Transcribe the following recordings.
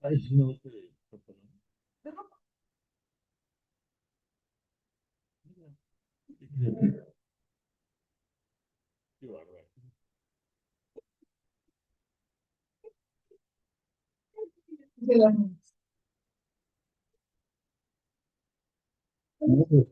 Ay, sí, no, qué bárbaro. No, pues,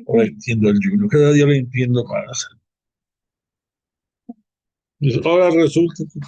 ahora entiendo el yuno, cada día lo entiendo más. Pues ahora resulta que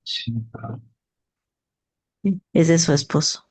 Sí. Sí, ese es su esposo.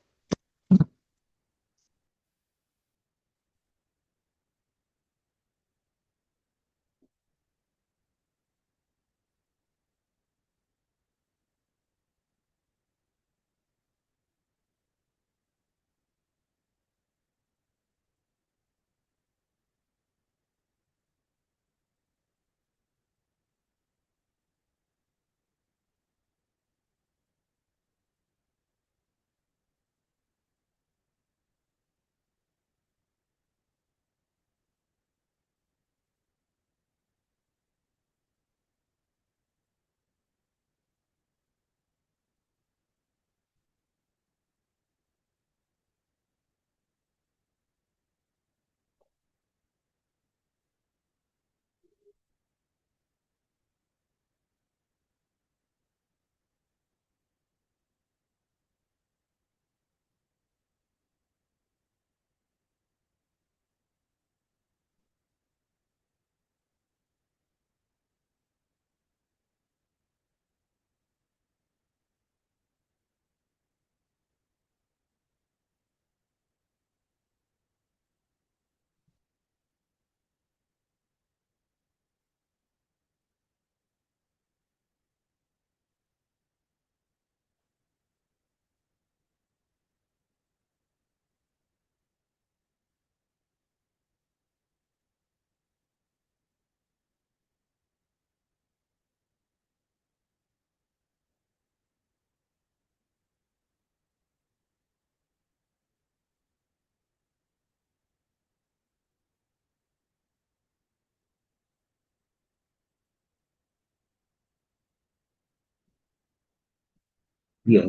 Ya,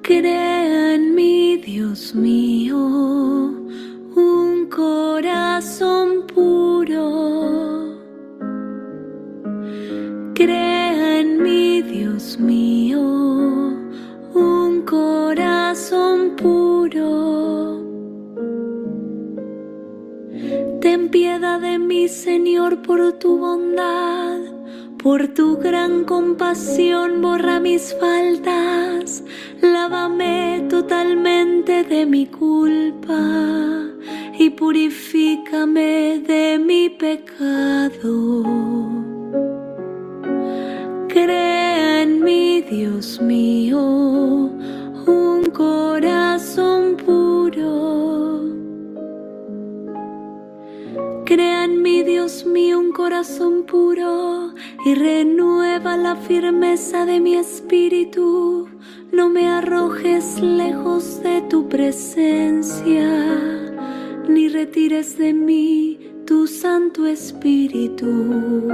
Crea en mí, Dios mío, un corazón puro. Crea en mí, Dios mío, un corazón puro. Ten piedad de mí, Señor, por tu bondad. Por tu gran compasión borra mis faltas, lávame totalmente de mi culpa y purifícame de mi pecado. Crea en mí, Dios mío, un corazón puro. Crea en mí, Dios mío, un corazón puro y renueva la firmeza de mi espíritu. No me arrojes lejos de tu presencia, ni retires de mí tu Santo Espíritu.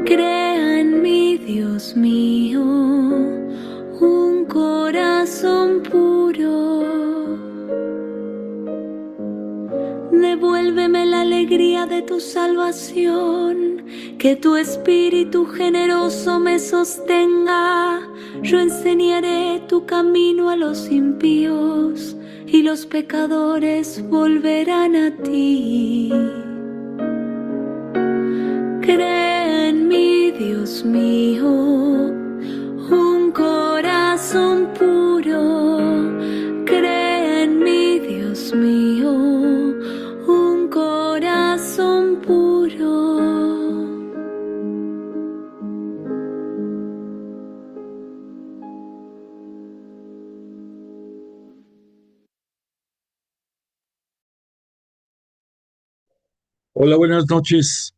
Crea en mí, Dios mío, un corazón puro. Devuélveme la alegría de tu salvación, que tu espíritu generoso me sostenga. Yo enseñaré tu camino a los impíos y los pecadores volverán a ti. Crea en mí, Dios mío, un corazón puro. Crea en mí, Dios mío, un corazón puro. hola, buenas noches.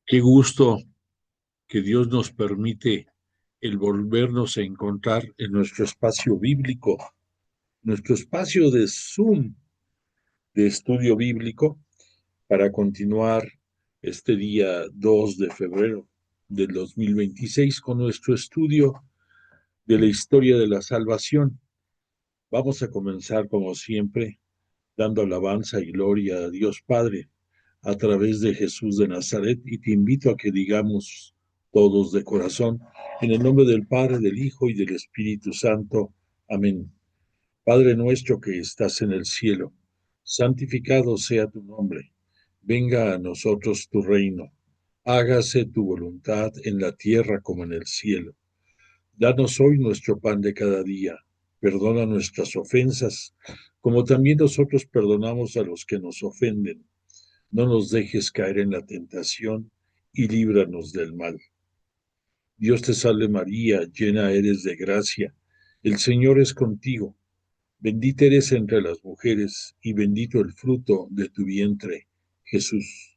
Qué gusto que Dios nos permite el volvernos a encontrar en nuestro espacio bíblico, nuestro espacio de Zoom de estudio bíblico para continuar este día 2 de febrero del 2026 con nuestro estudio de la historia de la salvación. Vamos a comenzar, como siempre, dando alabanza y gloria a Dios Padre a través de Jesús de Nazaret, y te invito a que digamos todos de corazón, en el nombre del Padre, del Hijo y del Espíritu Santo. Amén. Padre nuestro que estás en el cielo, santificado sea tu nombre. Venga a nosotros tu reino. Hágase tu voluntad en la tierra como en el cielo. Danos hoy nuestro pan de cada día. Perdona nuestras ofensas, como también nosotros perdonamos a los que nos ofenden. No nos dejes caer en la tentación y líbranos del mal. Dios te salve María, llena eres de gracia. El Señor es contigo. Bendita eres entre las mujeres y bendito el fruto de tu vientre, Jesús.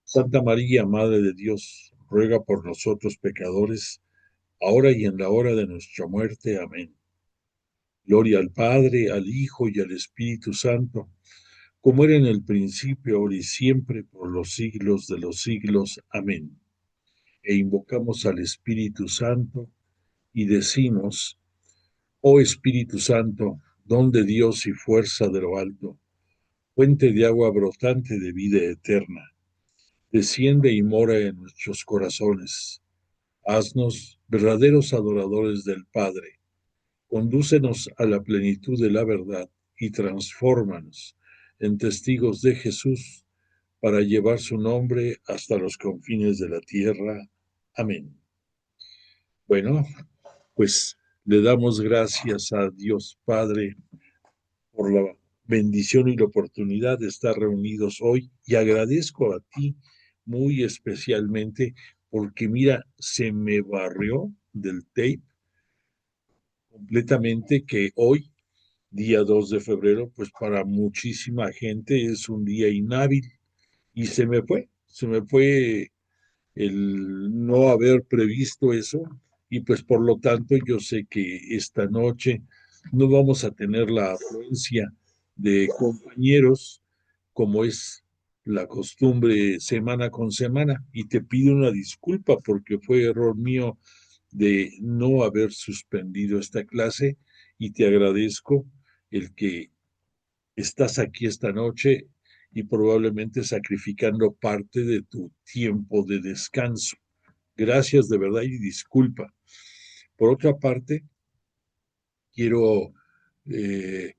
Santa María, Madre de Dios, ruega por nosotros pecadores, ahora y en la hora de nuestra muerte. Amén. Gloria al Padre, al Hijo y al Espíritu Santo, como era en el principio, ahora y siempre, por los siglos de los siglos. Amén. E invocamos al Espíritu Santo y decimos: oh Espíritu Santo, don de Dios y fuerza de lo alto, fuente de agua brotante de vida eterna, desciende y mora en nuestros corazones. Haznos verdaderos adoradores del Padre. Condúcenos a la plenitud de la verdad y transfórmanos en testigos de Jesús para llevar su nombre hasta los confines de la tierra. Amén. Bueno, pues le damos gracias a Dios Padre por la bendición y la oportunidad de estar reunidos hoy, y agradezco a ti muy especialmente porque mira, se me barrió del tape completamente que hoy, día 2 de febrero, pues para muchísima gente es un día inhábil, y se me fue el no haber previsto eso, y pues por lo tanto yo sé que esta noche no vamos a tener la afluencia de compañeros como es la costumbre semana con semana, y te pido una disculpa porque fue error mío de no haber suspendido esta clase, y te agradezco el que estás aquí esta noche y probablemente sacrificando parte de tu tiempo de descanso. Gracias de verdad y disculpa. Por otra parte, quiero eh,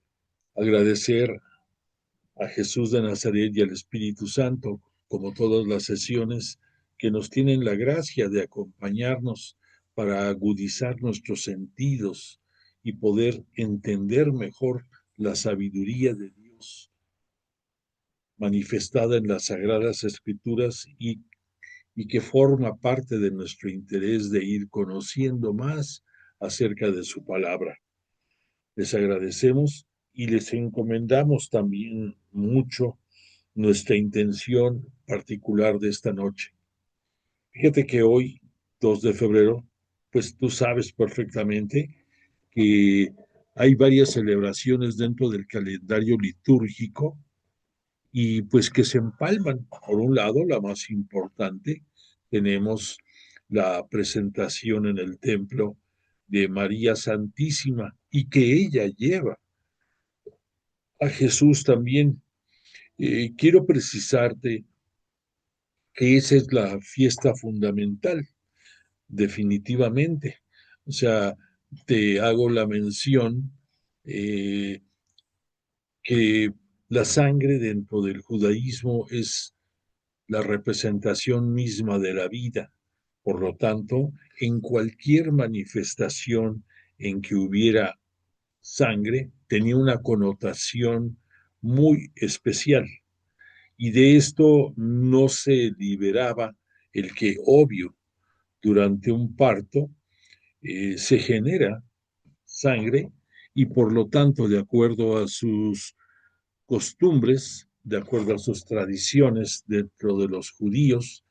agradecer a Jesús de Nazaret y al Espíritu Santo, como todas las sesiones, que nos tienen la gracia de acompañarnos para agudizar nuestros sentidos y poder entender mejor la sabiduría de Dios manifestada en las Sagradas Escrituras, y que forma parte de nuestro interés de ir conociendo más acerca de su palabra. Les agradecemos y les encomendamos también mucho nuestra intención particular de esta noche. Fíjate que hoy, 2 de febrero, pues tú sabes perfectamente que hay varias celebraciones dentro del calendario litúrgico, y pues que se empalman. Por un lado, la más importante, tenemos la presentación en el templo de María Santísima, y que ella lleva a Jesús también. Quiero precisarte que esa es la fiesta fundamental, definitivamente. O sea, te hago la mención eh, que la sangre dentro del judaísmo es la representación misma de la vida. Por lo tanto, en cualquier manifestación en que hubiera sangre, tenía una connotación muy especial. Y de esto no se liberaba el que, obvio, durante un parto se genera sangre, y por lo tanto, de acuerdo a sus costumbres, de acuerdo a sus tradiciones dentro de los judíos,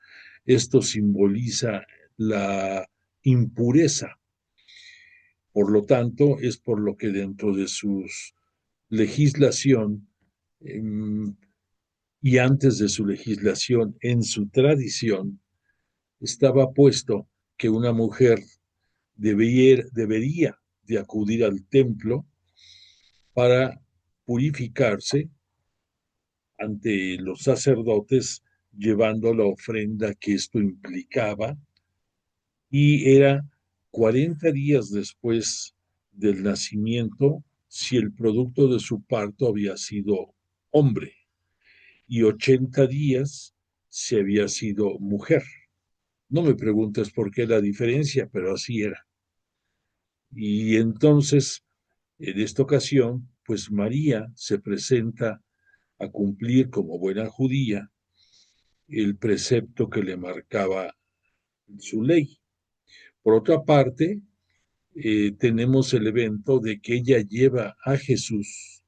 esto simboliza la impureza Por lo tanto, es por lo que dentro de su legislación y antes de su legislación, en su tradición, estaba puesto que una mujer debería de acudir al templo para purificarse ante los sacerdotes, llevando la ofrenda que esto implicaba, y era 40 días después del nacimiento si el producto de su parto había sido hombre, y 80 días si había sido mujer. No me preguntes por qué la diferencia, pero así era. Y entonces, en esta ocasión, pues María se presenta a cumplir como buena judía el precepto que le marcaba su ley. Por otra parte, tenemos el evento de que ella lleva a Jesús,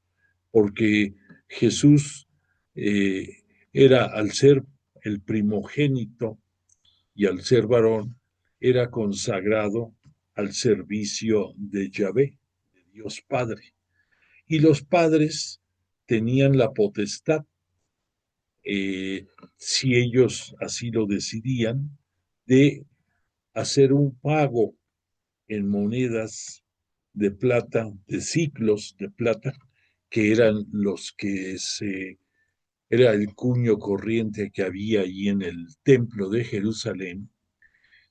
porque Jesús era, al ser el primogénito y al ser varón, era consagrado al servicio de Yahvé, de Dios Padre. Y los padres tenían la potestad, si ellos así lo decidían, de hacer un pago en monedas de plata, de ciclos de plata, que eran los que era el cuño corriente que había allí en el templo de Jerusalén,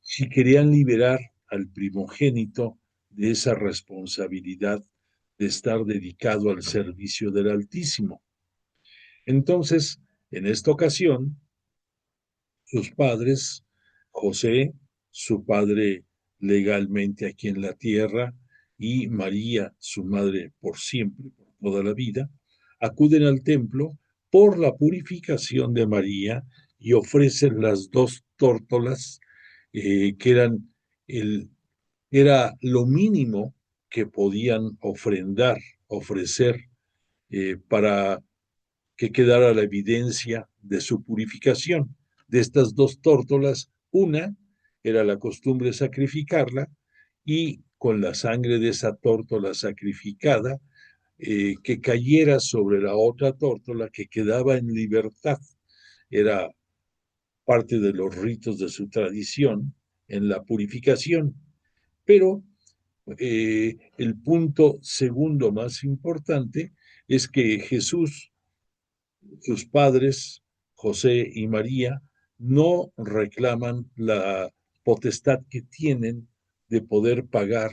si querían liberar al primogénito de esa responsabilidad de estar dedicado al servicio del Altísimo. Entonces, en esta ocasión, sus padres, José, su padre legalmente aquí en la tierra, y María, su madre por siempre, por toda la vida, acuden al templo por la purificación de María y ofrecen las dos tórtolas que era lo mínimo que podían ofrecer para que quedara la evidencia de su purificación. De estas dos tórtolas, una era la costumbre sacrificarla, y con la sangre de esa tórtola sacrificada, que cayera sobre la otra tórtola que quedaba en libertad. Era parte de los ritos de su tradición en la purificación. Pero el punto segundo más importante es que Jesús, sus padres, José y María, no reclaman la potestad que tienen de poder pagar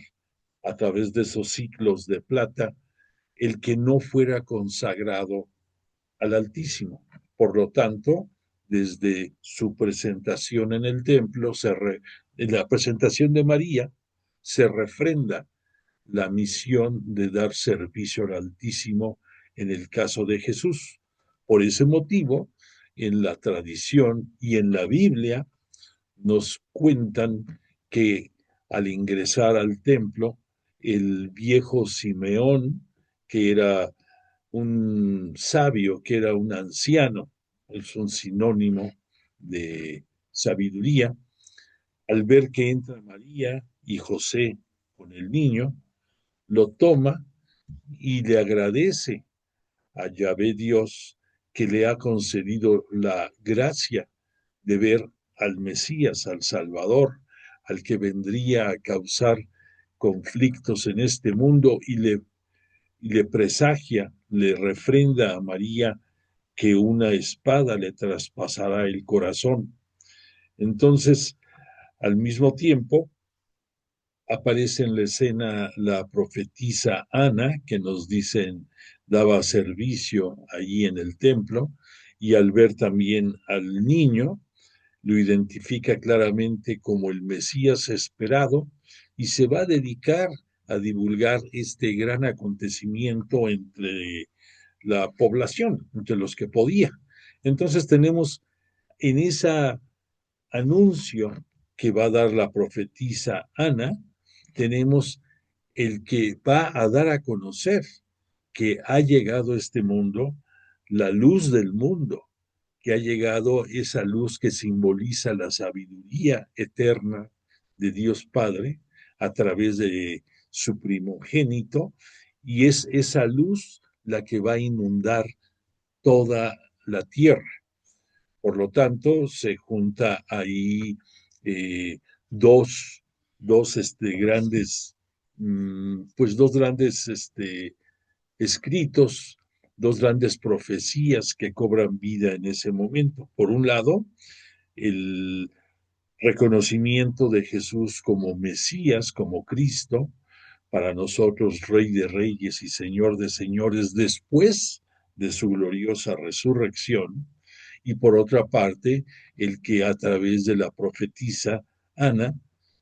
a través de esos ciclos de plata el que no fuera consagrado al Altísimo. Por lo tanto, desde su presentación en el templo, en la presentación de María, se refrenda la misión de dar servicio al Altísimo en el caso de Jesús. Por ese motivo, en la tradición y en la Biblia nos cuentan que al ingresar al templo, el viejo Simeón, que era un sabio, que era un anciano, es un sinónimo de sabiduría, al ver que entra María y José con el niño, lo toma y le agradece a Yahvé Dios que le ha concedido la gracia de ver al Mesías, al Salvador, al que vendría a causar conflictos en este mundo, y le presagia, le refrenda a María que una espada le traspasará el corazón. Entonces, al mismo tiempo, aparece en la escena la profetisa Ana, que nos dicen daba servicio allí en el templo, y al ver también al niño, lo identifica claramente como el Mesías esperado, y se va a dedicar a divulgar este gran acontecimiento entre la población, entre los que podía. Entonces tenemos en ese anuncio que va a dar la profetisa Ana, tenemos el que va a dar a conocer que ha llegado a este mundo la luz del mundo, que ha llegado esa luz que simboliza la sabiduría eterna de Dios Padre a través de su primogénito, y es esa luz la que va a inundar toda la tierra. Por lo tanto, se junta ahí eh, dos, grandes, pues dos grandes escritos, dos grandes profecías que cobran vida en ese momento. Por un lado, el reconocimiento de Jesús como Mesías, como Cristo, para nosotros Rey de Reyes y Señor de Señores después de su gloriosa resurrección, y por otra parte, el que a través de la profetisa Ana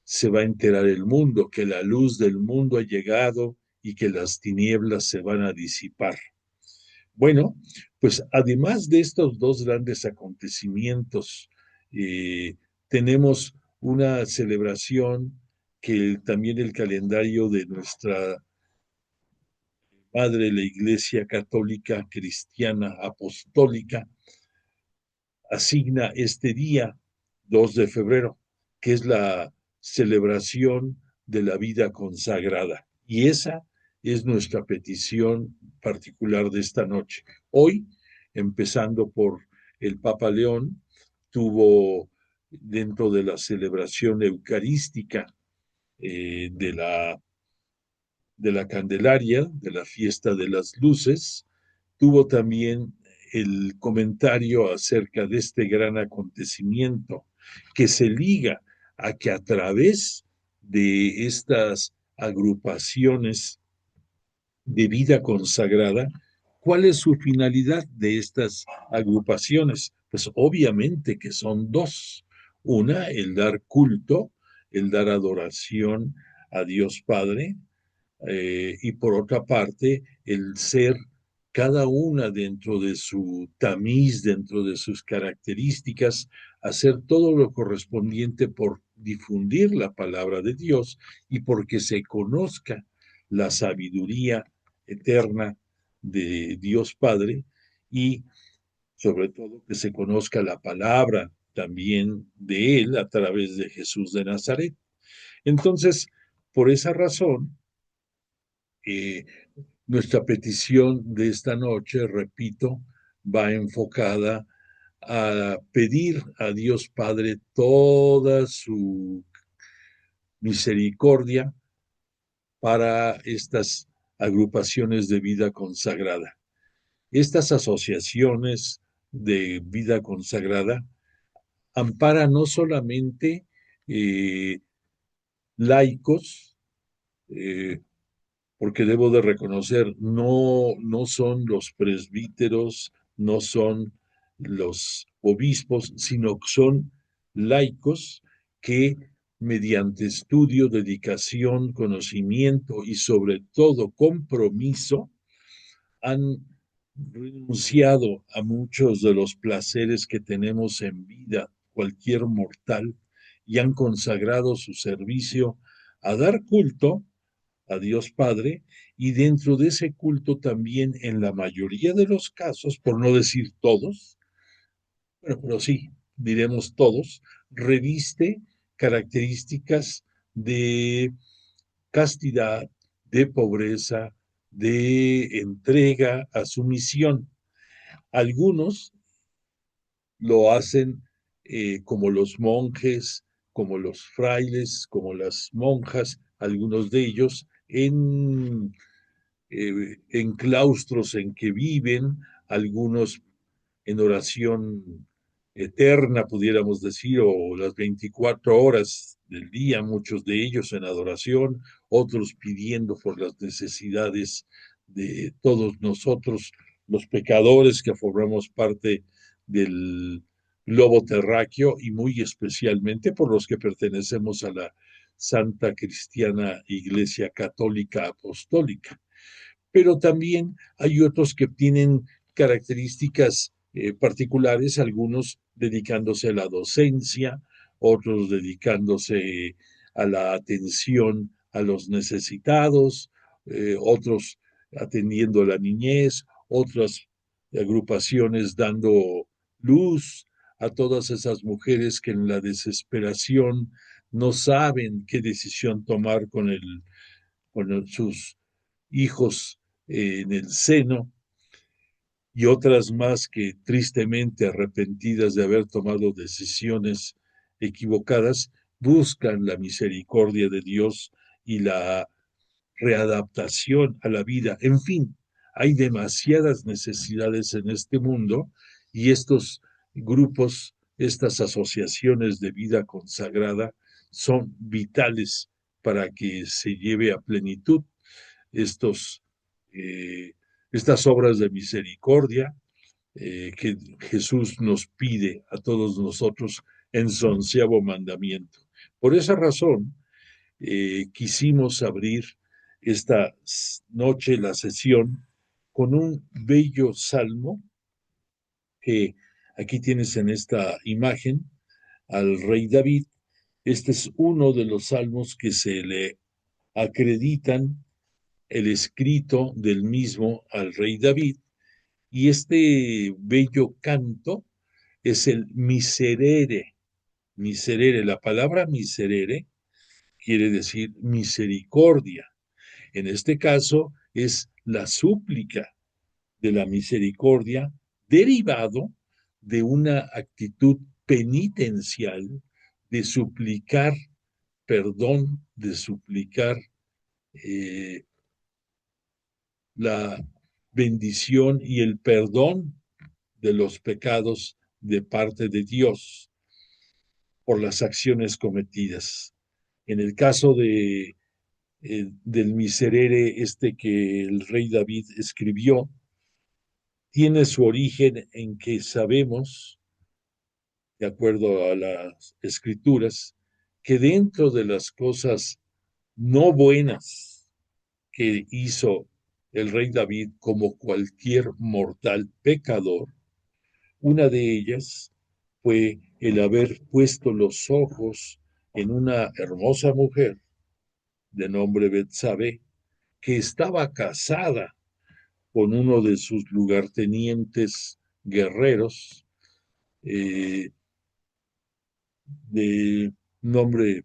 se va a enterar el mundo, que la luz del mundo ha llegado y que las tinieblas se van a disipar. Bueno, pues además de estos dos grandes acontecimientos, tenemos una celebración que también el calendario de nuestra madre, la Iglesia Católica Cristiana Apostólica, asigna este día, 2 de febrero, que es la celebración de la vida consagrada. Y esa es nuestra petición particular de esta noche. Hoy, empezando por el Papa León, tuvo dentro de la celebración eucarística de la Candelaria, de la fiesta de las luces, tuvo también el comentario acerca de este gran acontecimiento que se liga a que a través de estas agrupaciones de vida consagrada, ¿cuál es su finalidad de estas agrupaciones? Pues obviamente que son dos. Una, el dar culto, el dar adoración a Dios Padre, y por otra parte, el ser cada una dentro de su tamiz, dentro de sus características, hacer todo lo correspondiente por difundir la palabra de Dios y porque se conozca la sabiduría eterna de Dios Padre y sobre todo que se conozca la palabra también de Él a través de Jesús de Nazaret. Entonces, por esa razón, eh, nuestra petición de esta noche, repito, va enfocada a pedir a Dios Padre toda su misericordia para estas agrupaciones de vida consagrada. Estas asociaciones de vida consagrada amparan no solamente eh, laicos, eh, porque debo de reconocer, no son los presbíteros, no son los obispos, sino que son laicos que mediante estudio, dedicación, conocimiento y sobre todo compromiso han renunciado a muchos de los placeres que tenemos en vida, cualquier mortal, y han consagrado su servicio a dar culto a Dios Padre, y dentro de ese culto también en la mayoría de los casos, por no decir todos, bueno, pero sí, diremos todos, reviste características de castidad, de pobreza, de entrega a su misión. Algunos lo hacen como los monjes, como los frailes, como las monjas, algunos de ellos en claustros en que viven, algunos en oración eterna, pudiéramos decir, o las 24 horas del día, muchos de ellos en adoración, otros pidiendo por las necesidades de todos nosotros, los pecadores que formamos parte del globo terráqueo y muy especialmente por los que pertenecemos a la Santa Cristiana Iglesia Católica Apostólica. Pero también hay otros que tienen características particulares, algunos dedicándose a la docencia, otros dedicándose a la atención a los necesitados, otros atendiendo a la niñez, otras agrupaciones dando luz a todas esas mujeres que en la desesperación no saben qué decisión tomar con el con sus hijos en el seno, y otras más que tristemente arrepentidas de haber tomado decisiones equivocadas, buscan la misericordia de Dios y la readaptación a la vida. En fin, hay demasiadas necesidades en este mundo y estos grupos, estas asociaciones de vida consagrada son vitales para que se lleve a plenitud estos, estas obras de misericordia que Jesús nos pide a todos nosotros en su 11º mandamiento. Por esa razón, quisimos abrir esta noche la sesión con un bello salmo que aquí tienes en esta imagen al rey David. Este es uno de los salmos que se le acreditan el escrito del mismo al rey David, y este bello canto es el miserere. Miserere, la palabra miserere quiere decir misericordia. En este caso es la súplica de la misericordia derivado de una actitud penitencial de suplicar perdón, de suplicar la bendición y el perdón de los pecados de parte de Dios por las acciones cometidas. En el caso del miserere que el rey David escribió, tiene su origen en que sabemos, de acuerdo a las escrituras, que dentro de las cosas no buenas que hizo el rey David como cualquier mortal pecador, una de ellas fue el haber puesto los ojos en una hermosa mujer de nombre Betsabé, que estaba casada con uno de sus lugartenientes guerreros, de nombre,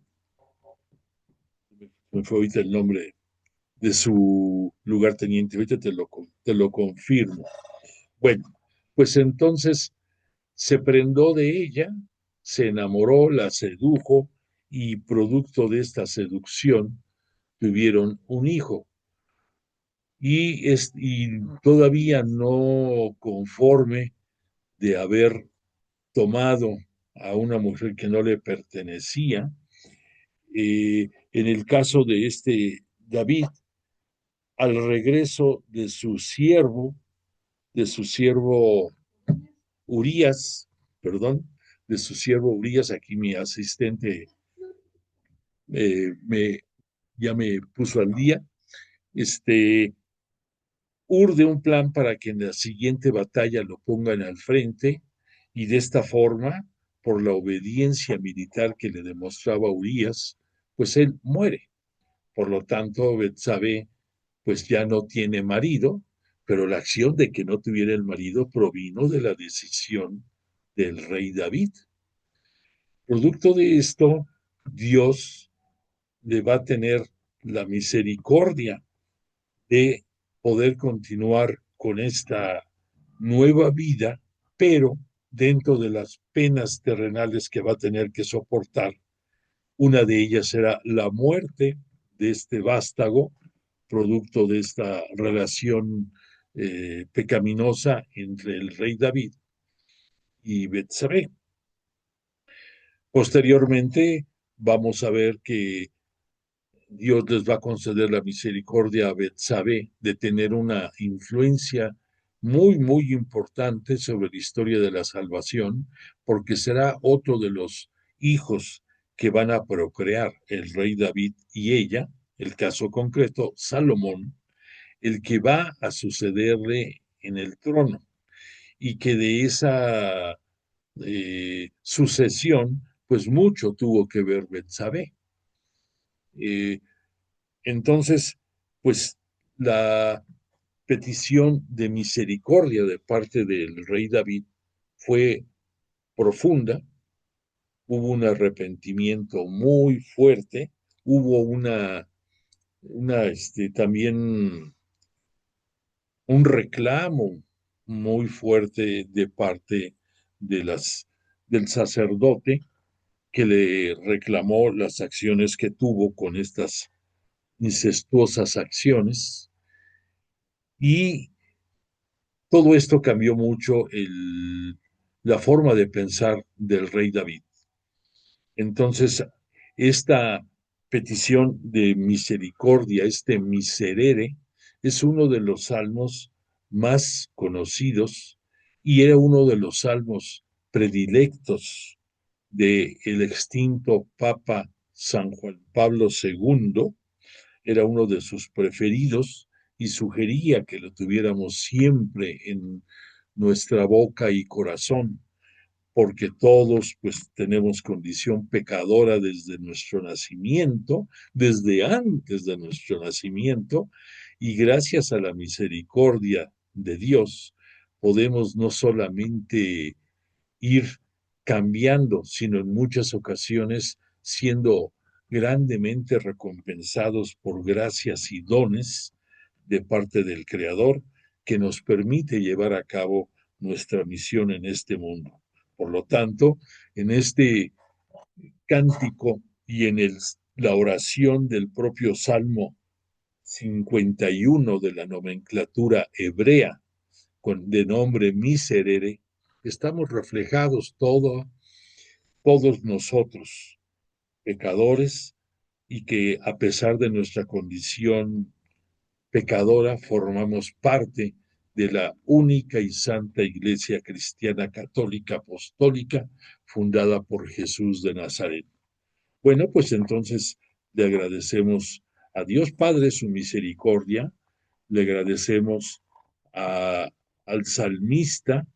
me fue ahorita el nombre de su lugarteniente, ahorita te lo confirmo. Bueno, pues entonces se prendó de ella, se enamoró, la sedujo y producto de esta seducción tuvieron un hijo. Y todavía no conforme de haber tomado a una mujer que no le pertenecía, en el caso de este David, al regreso de su siervo Urías, perdón, de su siervo Urías, aquí mi asistente ya me puso al día, urde un plan para que en la siguiente batalla lo pongan al frente, y de esta forma, por la obediencia militar que le demostraba Urías, pues él muere. Por lo tanto, Betsabé pues ya no tiene marido, pero la acción de que no tuviera el marido provino de la decisión del rey David. Producto de esto, Dios le va a tener la misericordia de poder continuar con esta nueva vida, pero dentro de las penas terrenales que va a tener que soportar. Una de ellas será la muerte de este vástago, producto de esta relación pecaminosa entre el rey David y Betsabé. Posteriormente vamos a ver que Dios les va a conceder la misericordia a Betsabé de tener una influencia muy, muy importante sobre la historia de la salvación, porque será otro de los hijos que van a procrear el rey David y ella, el caso concreto, Salomón, el que va a sucederle en el trono, y que de esa sucesión, pues mucho tuvo que ver Betsabé. Entonces, pues la petición de misericordia de parte del rey David fue profunda, hubo un arrepentimiento muy fuerte, hubo una también un reclamo muy fuerte de parte de del sacerdote que le reclamó las acciones que tuvo con estas incestuosas acciones. Y todo esto cambió mucho la forma de pensar del rey David. Entonces, esta petición de misericordia, este miserere, es uno de los salmos más conocidos y era uno de los salmos predilectos del extinto Papa San Juan Pablo II. Era uno de sus preferidos y sugería que lo tuviéramos siempre en nuestra boca y corazón, porque todos pues tenemos condición pecadora desde nuestro nacimiento, desde antes de nuestro nacimiento, y gracias a la misericordia de Dios podemos no solamente ir cambiando, sino en muchas ocasiones siendo grandemente recompensados por gracias y dones de parte del Creador que nos permite llevar a cabo nuestra misión en este mundo. Por lo tanto, en este cántico y en la oración del propio Salmo 51 de la nomenclatura hebrea, de nombre Miserere, estamos reflejados todos nosotros, pecadores, y que a pesar de nuestra condición pecadora, formamos parte de la única y santa Iglesia Cristiana Católica Apostólica fundada por Jesús de Nazaret. Bueno, pues entonces le agradecemos a Dios Padre su misericordia, le agradecemos al salmista,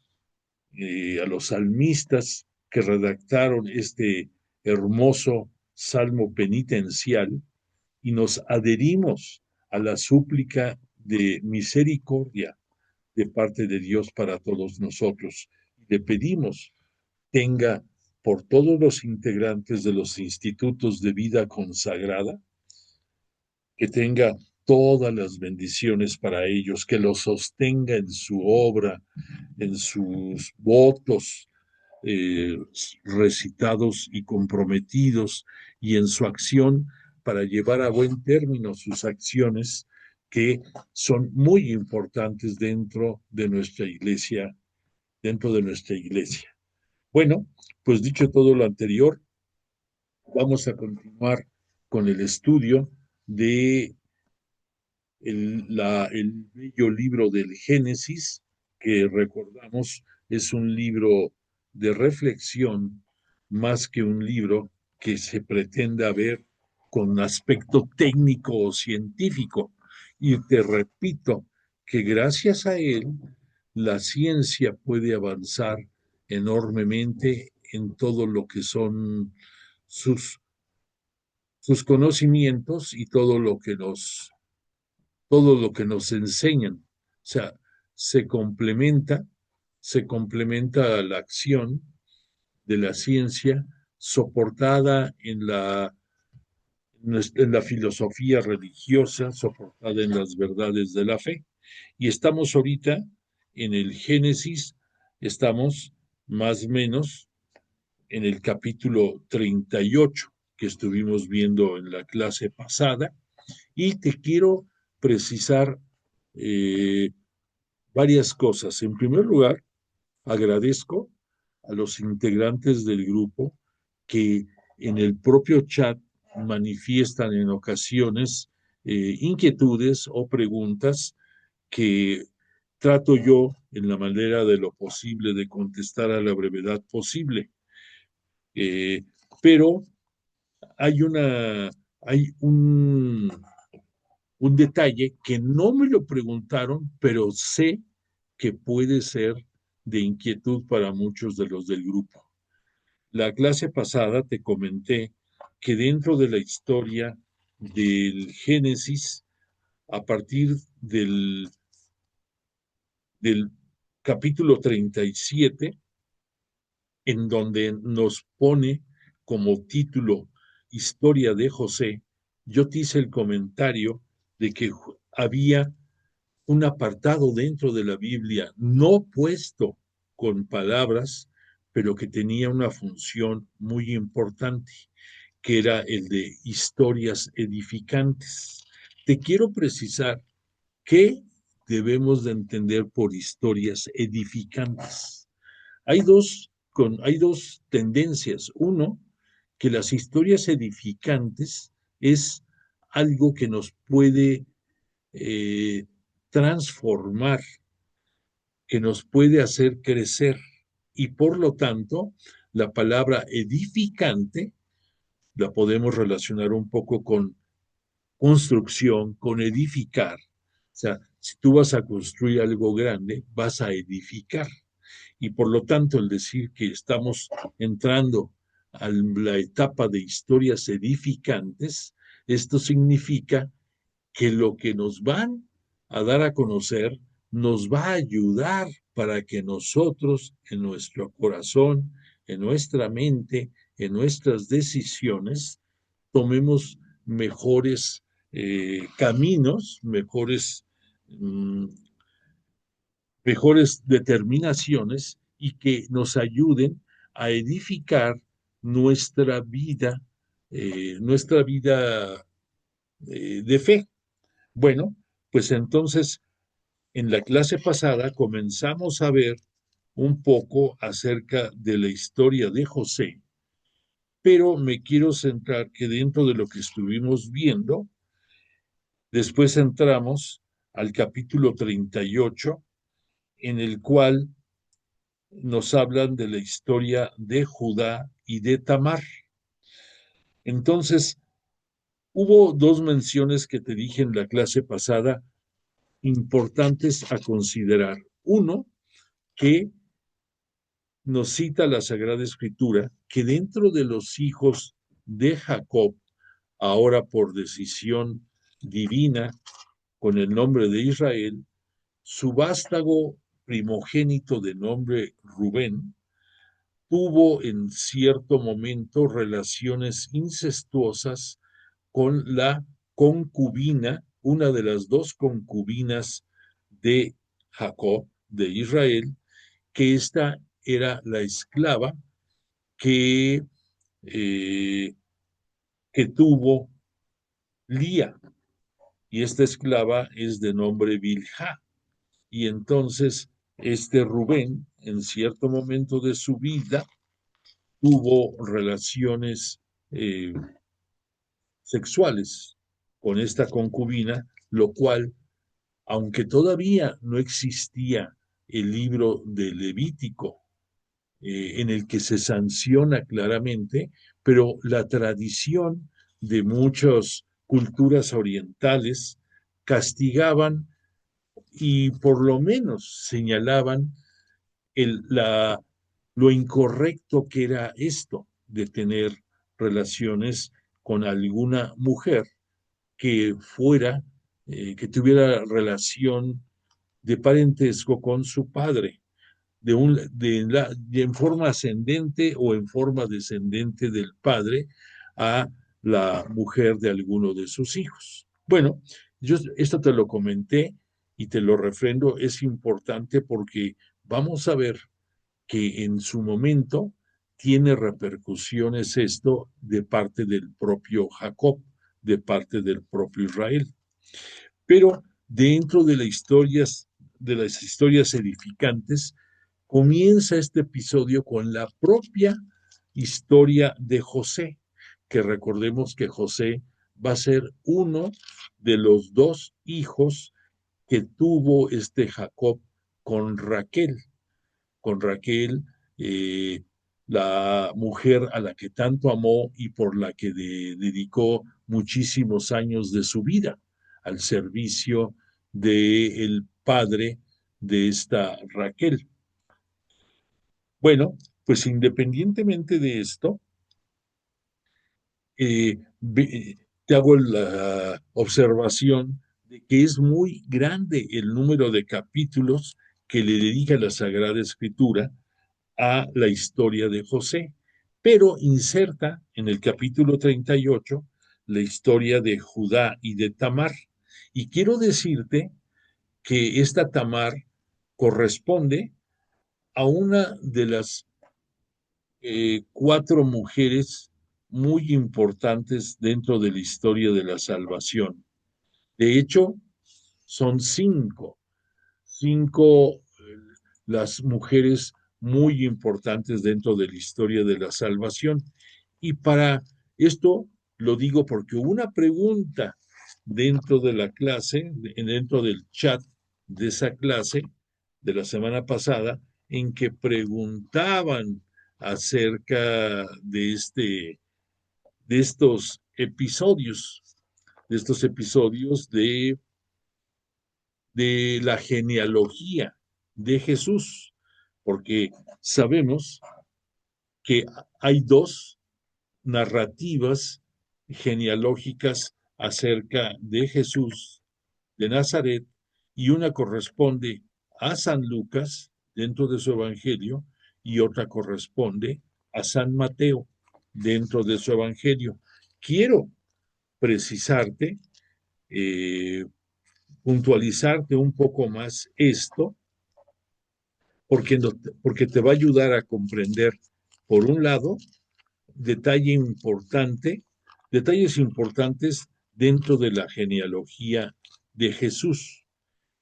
a los salmistas que redactaron este hermoso salmo penitencial y nos adherimos a la súplica de misericordia de parte de Dios para todos nosotros. Le pedimos tenga por todos los integrantes de los institutos de vida consagrada, que tenga todas las bendiciones para ellos, que los sostenga en su obra, en sus votos eh, recitados y comprometidos y en su acción para llevar a buen término sus acciones que son muy importantes dentro de nuestra iglesia. Bueno, pues dicho todo lo anterior, vamos a continuar con el estudio de el bello libro del Génesis, que recordamos es un libro de reflexión más que un libro que se pretenda ver con aspecto técnico o científico. Y te repito que gracias a él la ciencia puede avanzar enormemente en todo lo que son sus conocimientos y todo lo que nos enseñan. O sea, se complementa, se complementa la acción de la ciencia soportada en la filosofía religiosa, soportada en las verdades de la fe. Y estamos ahorita en el Génesis, estamos más o menos en el capítulo 38 que estuvimos viendo en la clase pasada, y te quiero precisar eh, varias cosas. En primer lugar, agradezco a los integrantes del grupo que en el propio chat manifiestan en ocasiones inquietudes o preguntas que trato yo en la manera de lo posible de contestar a la brevedad posible. Eh, pero hay un detalle que no me lo preguntaron, pero sé que puede ser de inquietud para muchos de los del grupo. La clase pasada te comenté que dentro de la historia del Génesis, a partir del capítulo 37, en donde nos pone como título Historia de José, yo te hice el comentario de que había un apartado dentro de la Biblia, no puesto con palabras, pero que tenía una función muy importante, que era el de historias edificantes. Te quiero precisar qué debemos de entender por historias edificantes. Hay dos tendencias. Uno, que las historias edificantes es algo que nos puede eh, transformar, que nos puede hacer crecer. Y por lo tanto, la palabra edificante la podemos relacionar un poco con construcción, con edificar. O sea, si tú vas a construir algo grande, vas a edificar. Y por lo tanto, el decir que estamos entrando a la etapa de historias edificantes, esto significa que lo que nos van a dar a conocer nos va a ayudar para que nosotros en nuestro corazón, en nuestra mente, en nuestras decisiones, tomemos mejores caminos, mejores determinaciones y que nos ayuden a edificar nuestra vida de fe. Bueno, pues entonces en la clase pasada comenzamos a ver un poco acerca de la historia de José, pero me quiero centrar que dentro de lo que estuvimos viendo, después entramos al capítulo 38, en el cual nos hablan de la historia de Judá y de Tamar. Entonces, hubo dos menciones que te dije en la clase pasada importantes a considerar. Uno, que nos cita la Sagrada Escritura que dentro de los hijos de Jacob, ahora por decisión divina, con el nombre de Israel, su vástago primogénito de nombre Rubén, tuvo en cierto momento relaciones incestuosas con la concubina, una de las dos concubinas de Jacob, de Israel, que esta era la esclava que, eh, que tuvo Lía, y esta esclava es de nombre Bilhá. Y entonces este Rubén, en cierto momento de su vida, tuvo relaciones eh, sexuales con esta concubina, lo cual, aunque todavía no existía el libro de Levítico, en el que se sanciona claramente, pero la tradición de muchas culturas orientales castigaban y por lo menos señalaban lo incorrecto que era esto de tener relaciones con alguna mujer que que tuviera relación de parentesco con su padre, en forma ascendente o en forma descendente del padre a la mujer de alguno de sus hijos. Bueno, yo esto te lo comenté y te lo refrendo, es importante porque vamos a ver que en su momento tiene repercusiones esto de parte del propio Jacob, de parte del propio Israel. Pero dentro de las historias edificantes, comienza este episodio con la propia historia de José, que recordemos que José va a ser uno de los dos hijos que tuvo este Jacob con Raquel, con Raquel, la mujer a la que tanto amó y por la que dedicó muchísimos años de su vida al servicio del padre de esta Raquel. Bueno, pues independientemente de esto, eh, te hago la observación de que es muy grande el número de capítulos que le dedica la Sagrada Escritura a la historia de José, pero inserta en el capítulo 38 la historia de Judá y de Tamar. Y quiero decirte que esta Tamar corresponde a una de las cuatro mujeres muy importantes dentro de la historia de la salvación. De hecho, son cinco las mujeres muy importantes dentro de la historia de la salvación. Y para esto lo digo porque hubo una pregunta dentro de la clase, dentro del chat de esa clase de la semana pasada, en que preguntaban acerca de estos episodios de la genealogía de Jesús, porque sabemos que hay dos narrativas genealógicas acerca de Jesús de Nazaret, y una corresponde a San Lucas dentro de su evangelio y otra corresponde a San Mateo dentro de su evangelio. Quiero precisarte, eh, puntualizarte un poco más esto, porque, no, porque te va a ayudar a comprender, por un lado, detalles importantes dentro de la genealogía de Jesús.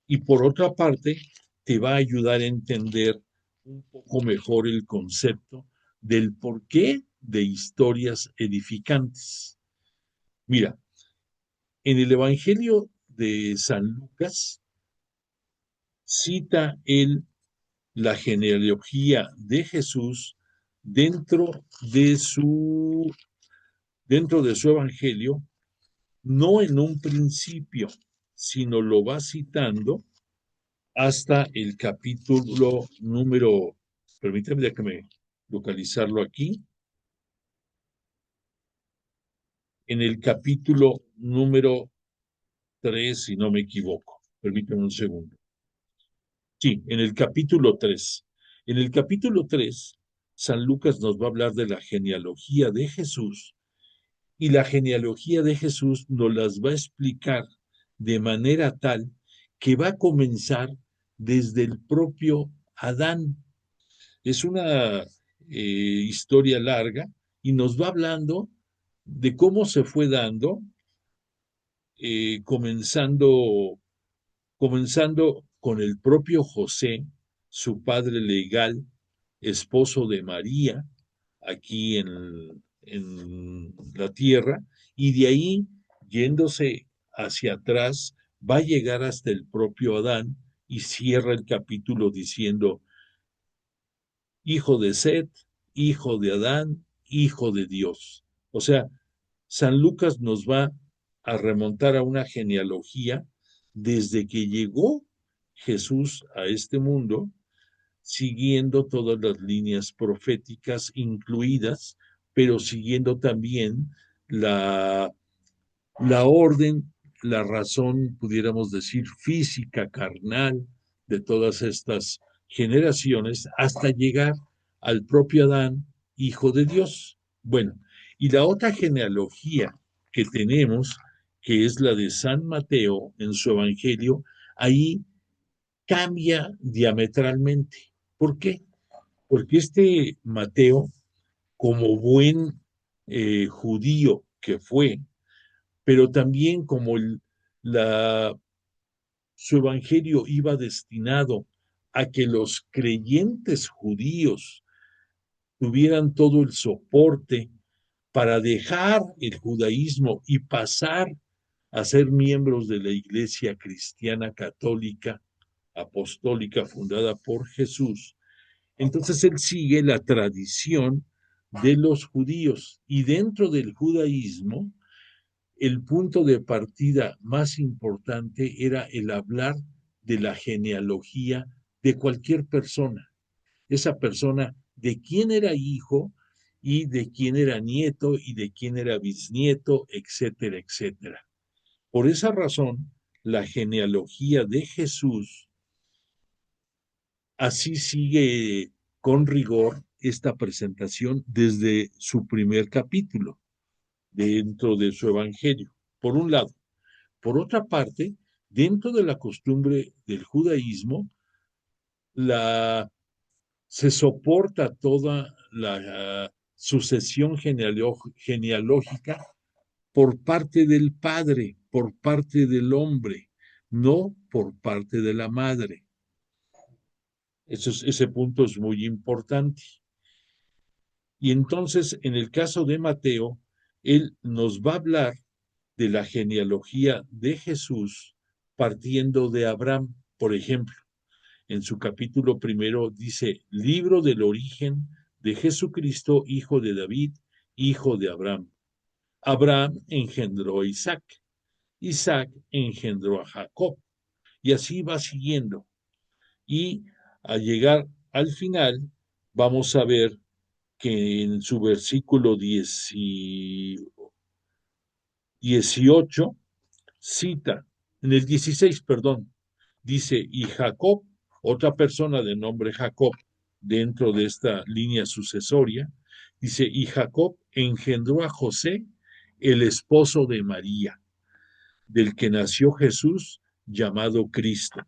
Y por otra parte, te va a ayudar a entender un poco mejor el concepto del porqué de historias edificantes. Mira, en el Evangelio de San Lucas cita él la genealogía de Jesús dentro de su, dentro de su evangelio, no en un principio, sino lo va citando hasta el capítulo número, permítame, déjame localizarlo aquí, en el capítulo número 3, si no me equivoco. Permítame un segundo. Sí, en el capítulo 3. En el capítulo 3, San Lucas nos va a hablar de la genealogía de Jesús, y la genealogía de Jesús nos las va a explicar de manera tal que va a comenzar desde el propio Adán. Es una historia larga y nos va hablando de cómo se fue dando, comenzando con el propio José, su padre legal, esposo de María, aquí en la tierra, y de ahí, yéndose hacia atrás, va a llegar hasta el propio Adán y cierra el capítulo diciendo: hijo de Set, hijo de Adán, hijo de Dios. O sea, San Lucas nos va a remontar a una genealogía desde que llegó Jesús a este mundo, siguiendo todas las líneas proféticas incluidas, pero siguiendo también la, la orden, la razón, pudiéramos decir, física, carnal, de todas estas generaciones, hasta llegar al propio Adán, hijo de Dios. Bueno, y la otra genealogía que tenemos, que es la de San Mateo en su Evangelio, ahí cambia diametralmente. ¿Por qué? Porque este Mateo, como buen judío que fue, pero también como la, su evangelio iba destinado a que los creyentes judíos tuvieran todo el soporte para dejar el judaísmo y pasar a ser miembros de la Iglesia Cristiana Católica Apostólica fundada por Jesús. Entonces él sigue la tradición de los judíos, y dentro del judaísmo el punto de partida más importante era el hablar de la genealogía de cualquier persona, esa persona de quién era hijo y de quién era nieto y de quién era bisnieto, etcétera, etcétera. Por esa razón, la genealogía de Jesús así sigue con rigor esta presentación desde su primer capítulo. dentro de su evangelio, por un lado. Por otra parte, dentro de la costumbre del judaísmo, se soporta toda la sucesión genealógica por parte del padre, por parte del hombre, no por parte de la madre. Ese punto es muy importante. Y entonces, en el caso de Mateo, él nos va a hablar de la genealogía de Jesús partiendo de Abraham, por ejemplo. En su capítulo primero dice, libro del origen de Jesucristo, hijo de David, hijo de Abraham. Abraham engendró a Isaac, Isaac engendró a Jacob, y así va siguiendo. Y al llegar al final, vamos a ver que en su versículo 18 cita, en el 16, perdón, dice, y Jacob, otra persona de nombre Jacob, dentro de esta línea sucesoria, dice, y Jacob engendró a José, el esposo de María, del que nació Jesús, llamado Cristo.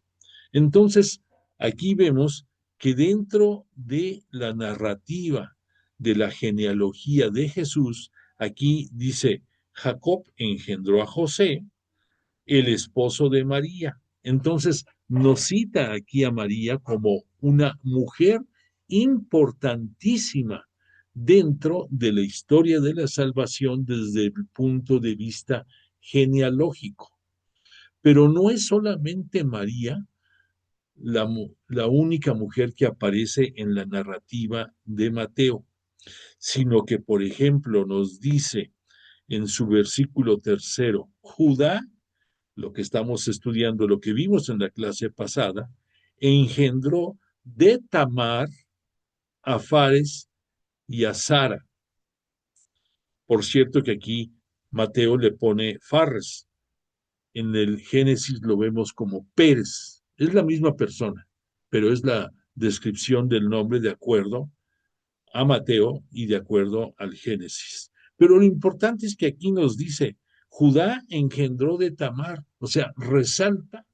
Entonces, aquí vemos que dentro de la narrativa de la genealogía de Jesús, aquí dice, Jacob engendró a José, el esposo de María. Entonces, nos cita aquí a María como una mujer importantísima dentro de la historia de la salvación desde el punto de vista genealógico. Pero no es solamente María la única mujer que aparece en la narrativa de Mateo, sino que, por ejemplo, nos dice en su versículo tercero, Judá, lo que estamos estudiando, lo que vimos en la clase pasada, engendró de Tamar a Fares y a Sara. Por cierto que aquí Mateo le pone Fares, en el Génesis lo vemos como Pérez, es la misma persona, pero es la descripción del nombre de acuerdo a Mateo y de acuerdo al Génesis. Pero lo importante es que aquí nos dice, Judá engendró de Tamar, o sea, resalta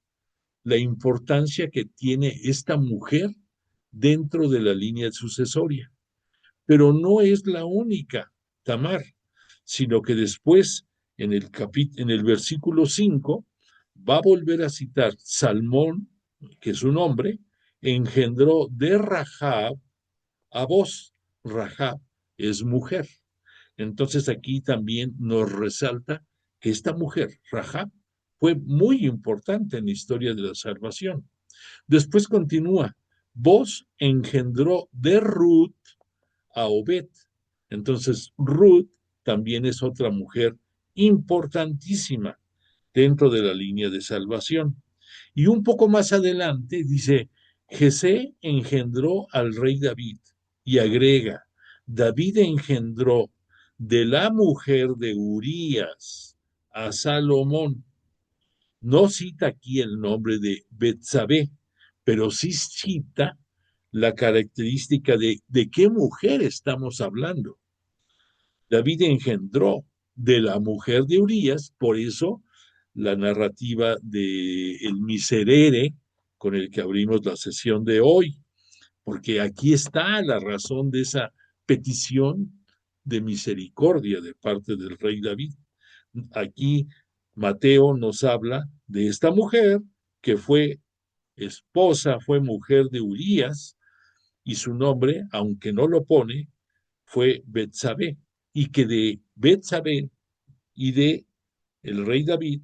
la importancia que tiene esta mujer dentro de la línea sucesoria. Pero no es la única, Tamar, sino que después, en el versículo 5, va a volver a citar Salmón, que es un hombre, engendró de Rahab a Boz. Rahab es mujer. Entonces aquí también nos resalta que esta mujer, Rahab, fue muy importante en la historia de la salvación. Después continúa, Boz engendró de Ruth a Obed. Entonces Ruth también es otra mujer importantísima dentro de la línea de salvación. Y un poco más adelante dice, Jesé engendró al rey David y agrega, David engendró de la mujer de Urías a Salomón. No cita aquí el nombre de Betsabé, pero sí cita la característica de qué mujer estamos hablando. David engendró de la mujer de Urías, por eso la narrativa de el miserere con el que abrimos la sesión de hoy, porque aquí está la razón de esa petición de misericordia de parte del rey David. Aquí Mateo nos habla de esta mujer que fue esposa, fue mujer de Urías, y su nombre, aunque no lo pone, fue Betsabé, y que de Betsabé y de el rey David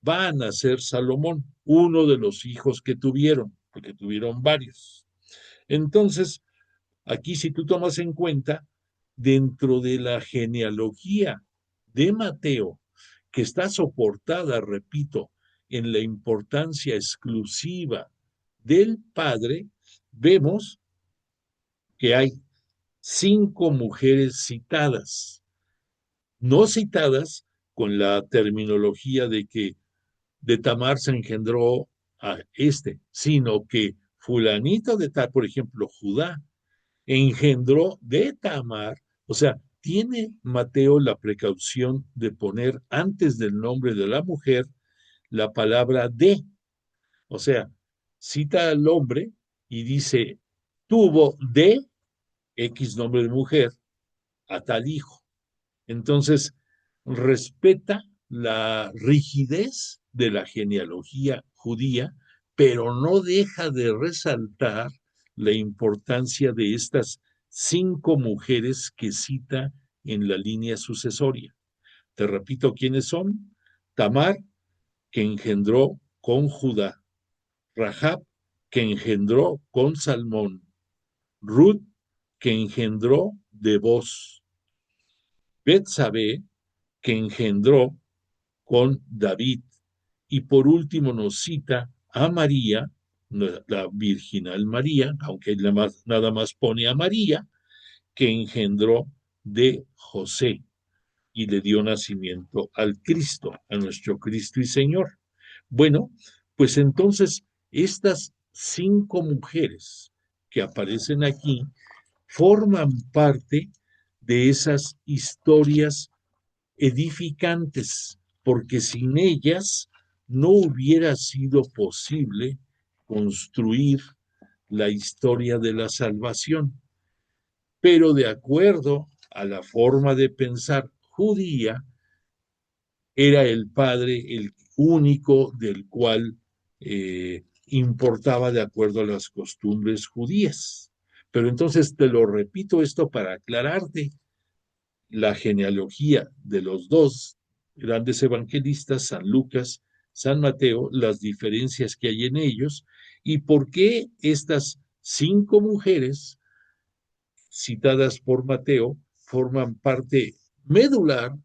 va a nacer Salomón, uno de los hijos que tuvieron, porque tuvieron varios. Entonces, aquí si tú tomas en cuenta, dentro de la genealogía de Mateo, que está soportada, repito, en la importancia exclusiva del Padre, vemos que hay 5 mujeres citadas, no citadas con la terminología de que de Tamar se engendró a sino que fulanito de tal, por ejemplo, Judá, engendró de Tamar, o sea, tiene Mateo la precaución de poner antes del nombre de la mujer la palabra de. O sea, cita al hombre y dice, tuvo de X nombre de mujer a tal hijo. Entonces, respeta la rigidez de la genealogía judía, pero no deja de resaltar la importancia de estas 5 mujeres que cita en la línea sucesoria. Te repito quiénes son: Tamar, que engendró con Judá; Rahab, que engendró con Salmón; Ruth, que engendró de Boz; Betsabé, que engendró con David; y por último nos cita a María, la virginal María, aunque nada más pone a María, que engendró de José y le dio nacimiento al Cristo, a nuestro Cristo y Señor. Bueno, pues entonces estas 5 mujeres que aparecen aquí forman parte de esas historias edificantes, porque sin ellas no hubiera sido posible construir la historia de la salvación. Pero de acuerdo a la forma de pensar judía, era el Padre el único del cual importaba de acuerdo a las costumbres judías. Pero entonces te lo repito esto para aclararte la genealogía de los 2 grandes evangelistas, San Lucas, San Mateo, las diferencias que hay en ellos y por qué estas 5 mujeres citadas por Mateo forman parte medular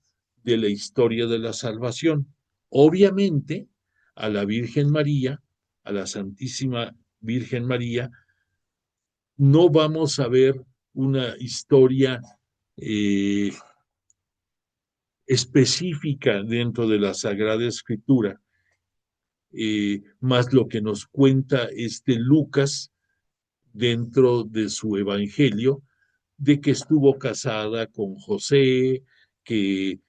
de la historia de la salvación. Obviamente, a la Virgen María, a la Santísima Virgen María, no vamos a ver una historia específica dentro de la Sagrada Escritura, más lo que nos cuenta Lucas dentro de su evangelio, de que estuvo casada con José, que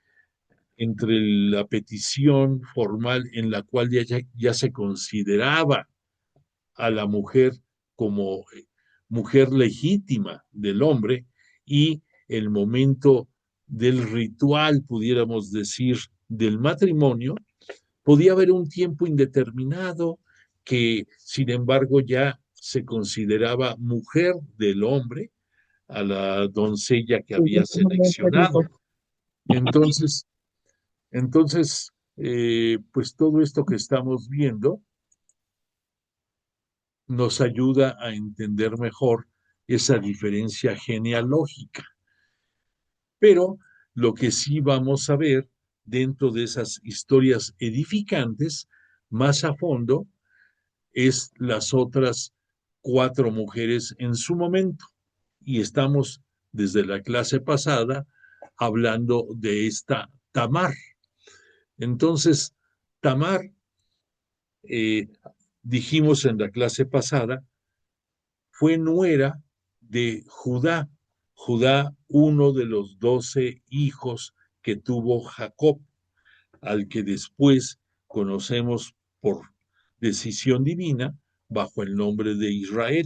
entre la petición formal en la cual ya se consideraba a la mujer como mujer legítima del hombre y el momento del ritual, pudiéramos decir, del matrimonio, podía haber un tiempo indeterminado que, sin embargo, ya se consideraba mujer del hombre a la doncella que había seleccionado. Entonces, pues todo esto que estamos viendo nos ayuda a entender mejor esa diferencia genealógica. Pero lo que sí vamos a ver dentro de esas historias edificantes, más a fondo, es las otras 4 mujeres en su momento. Y estamos desde la clase pasada hablando de esta Tamar. Entonces, Tamar, dijimos en la clase pasada, fue nuera de Judá. Judá, uno de los 12 hijos que tuvo Jacob, al que después conocemos por decisión divina bajo el nombre de Israel.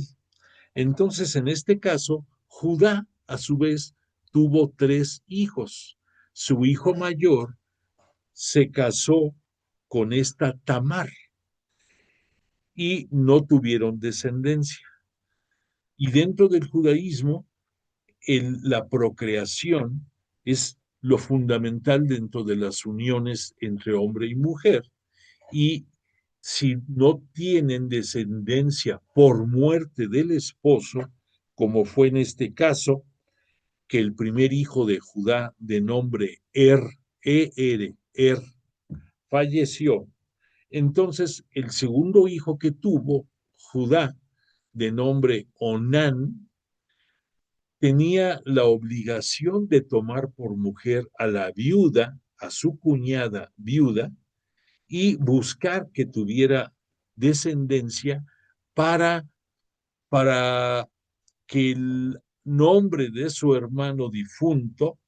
Entonces, en este caso, Judá, a su vez, tuvo 3 hijos. Su hijo mayor se casó con esta Tamar y no tuvieron descendencia. Y dentro del judaísmo, la procreación es lo fundamental dentro de las uniones entre hombre y mujer. Y si no tienen descendencia por muerte del esposo, como fue en este caso, que el primer hijo de Judá, de nombre falleció, entonces el segundo hijo que tuvo Judá, de nombre Onán, tenía la obligación de tomar por mujer a la viuda, a su cuñada viuda, y buscar que tuviera descendencia para que el nombre de su hermano difunto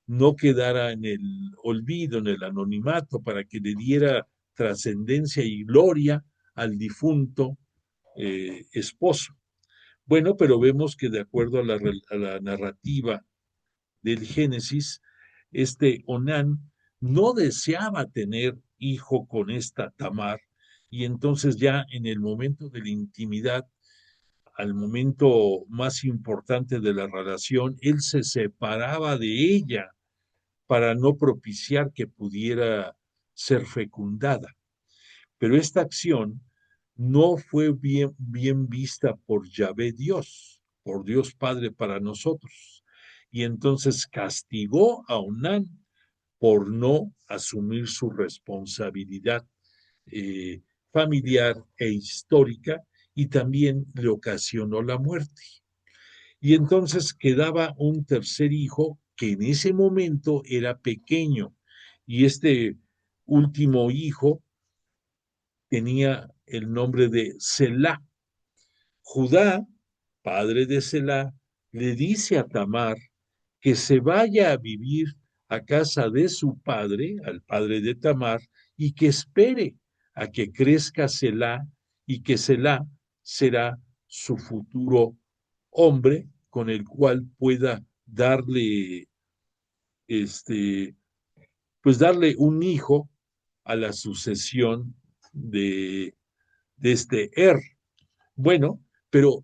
no quedara en el olvido, en el anonimato, para que le diera trascendencia y gloria al difunto esposo. Bueno, pero vemos que de acuerdo a la narrativa del Génesis, este Onán no deseaba tener hijo con esta Tamar, y entonces ya en el momento de la intimidad, al momento más importante de la relación, él se separaba de ella para no propiciar que pudiera ser fecundada. Pero esta acción no fue bien vista por Yahvé Dios, por Dios Padre para nosotros. Y entonces castigó a Onán por no asumir su responsabilidad eh, familiar e histórica, y también le ocasionó la muerte. Y entonces quedaba un tercer hijo que en ese momento era pequeño, y este último hijo tenía el nombre de Selah. Judá, padre de Selah, le dice a Tamar que se vaya a vivir a casa de su padre, al padre de Tamar, y que espere a que crezca Selah, y que Selah será su futuro hombre con el cual pueda darle este pues darle un hijo a la sucesión de este Bueno, pero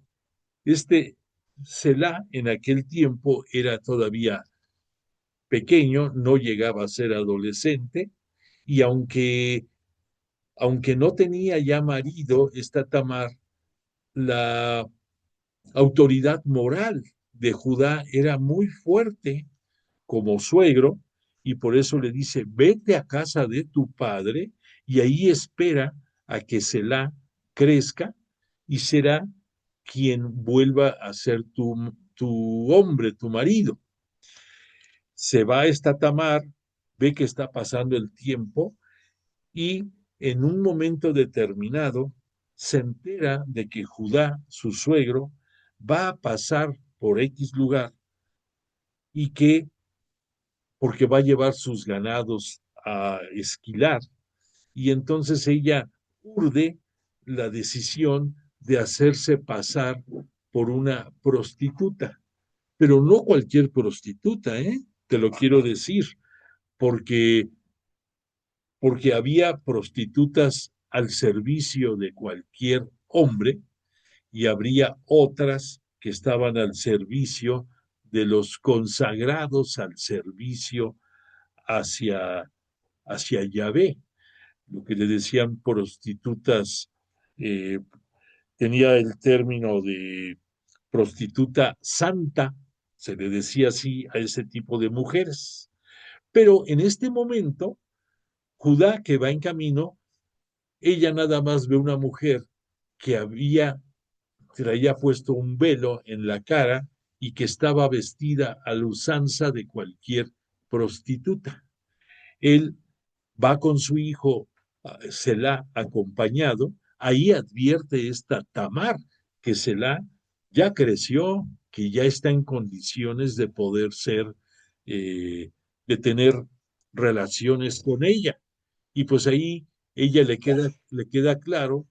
este Selah en aquel tiempo era todavía pequeño, no llegaba a ser adolescente, y aunque no tenía ya marido, esta Tamar, la autoridad moral de Judá era muy fuerte como suegro, y por eso le dice, vete a casa de tu padre y ahí espera a que Selah crezca y será quien vuelva a ser tu hombre, tu marido. Se va esta Tamar, ve que está pasando el tiempo, y en un momento determinado se entera de que Judá, su suegro, va a pasar por X lugar, y que, porque va a llevar sus ganados a esquilar, y entonces ella urde la decisión de hacerse pasar por una prostituta, pero no cualquier prostituta, te lo quiero decir, porque, porque había prostitutas al servicio de cualquier hombre, y habría otras que estaban al servicio de los consagrados al servicio hacia, hacia Yahvé, lo que le decían prostitutas. eh, Tenía el término de prostituta santa, se le decía así a ese tipo de mujeres. Pero en este momento, Judá, que va en camino, ella nada más ve una mujer que traía puesto un velo en la cara y que estaba vestida a la usanza de cualquier prostituta. Él va con su hijo Selah acompañado, ahí advierte esta Tamar que Selah ya creció, que ya está en condiciones de poder ser, de tener relaciones con ella. Y pues ahí ella le queda claro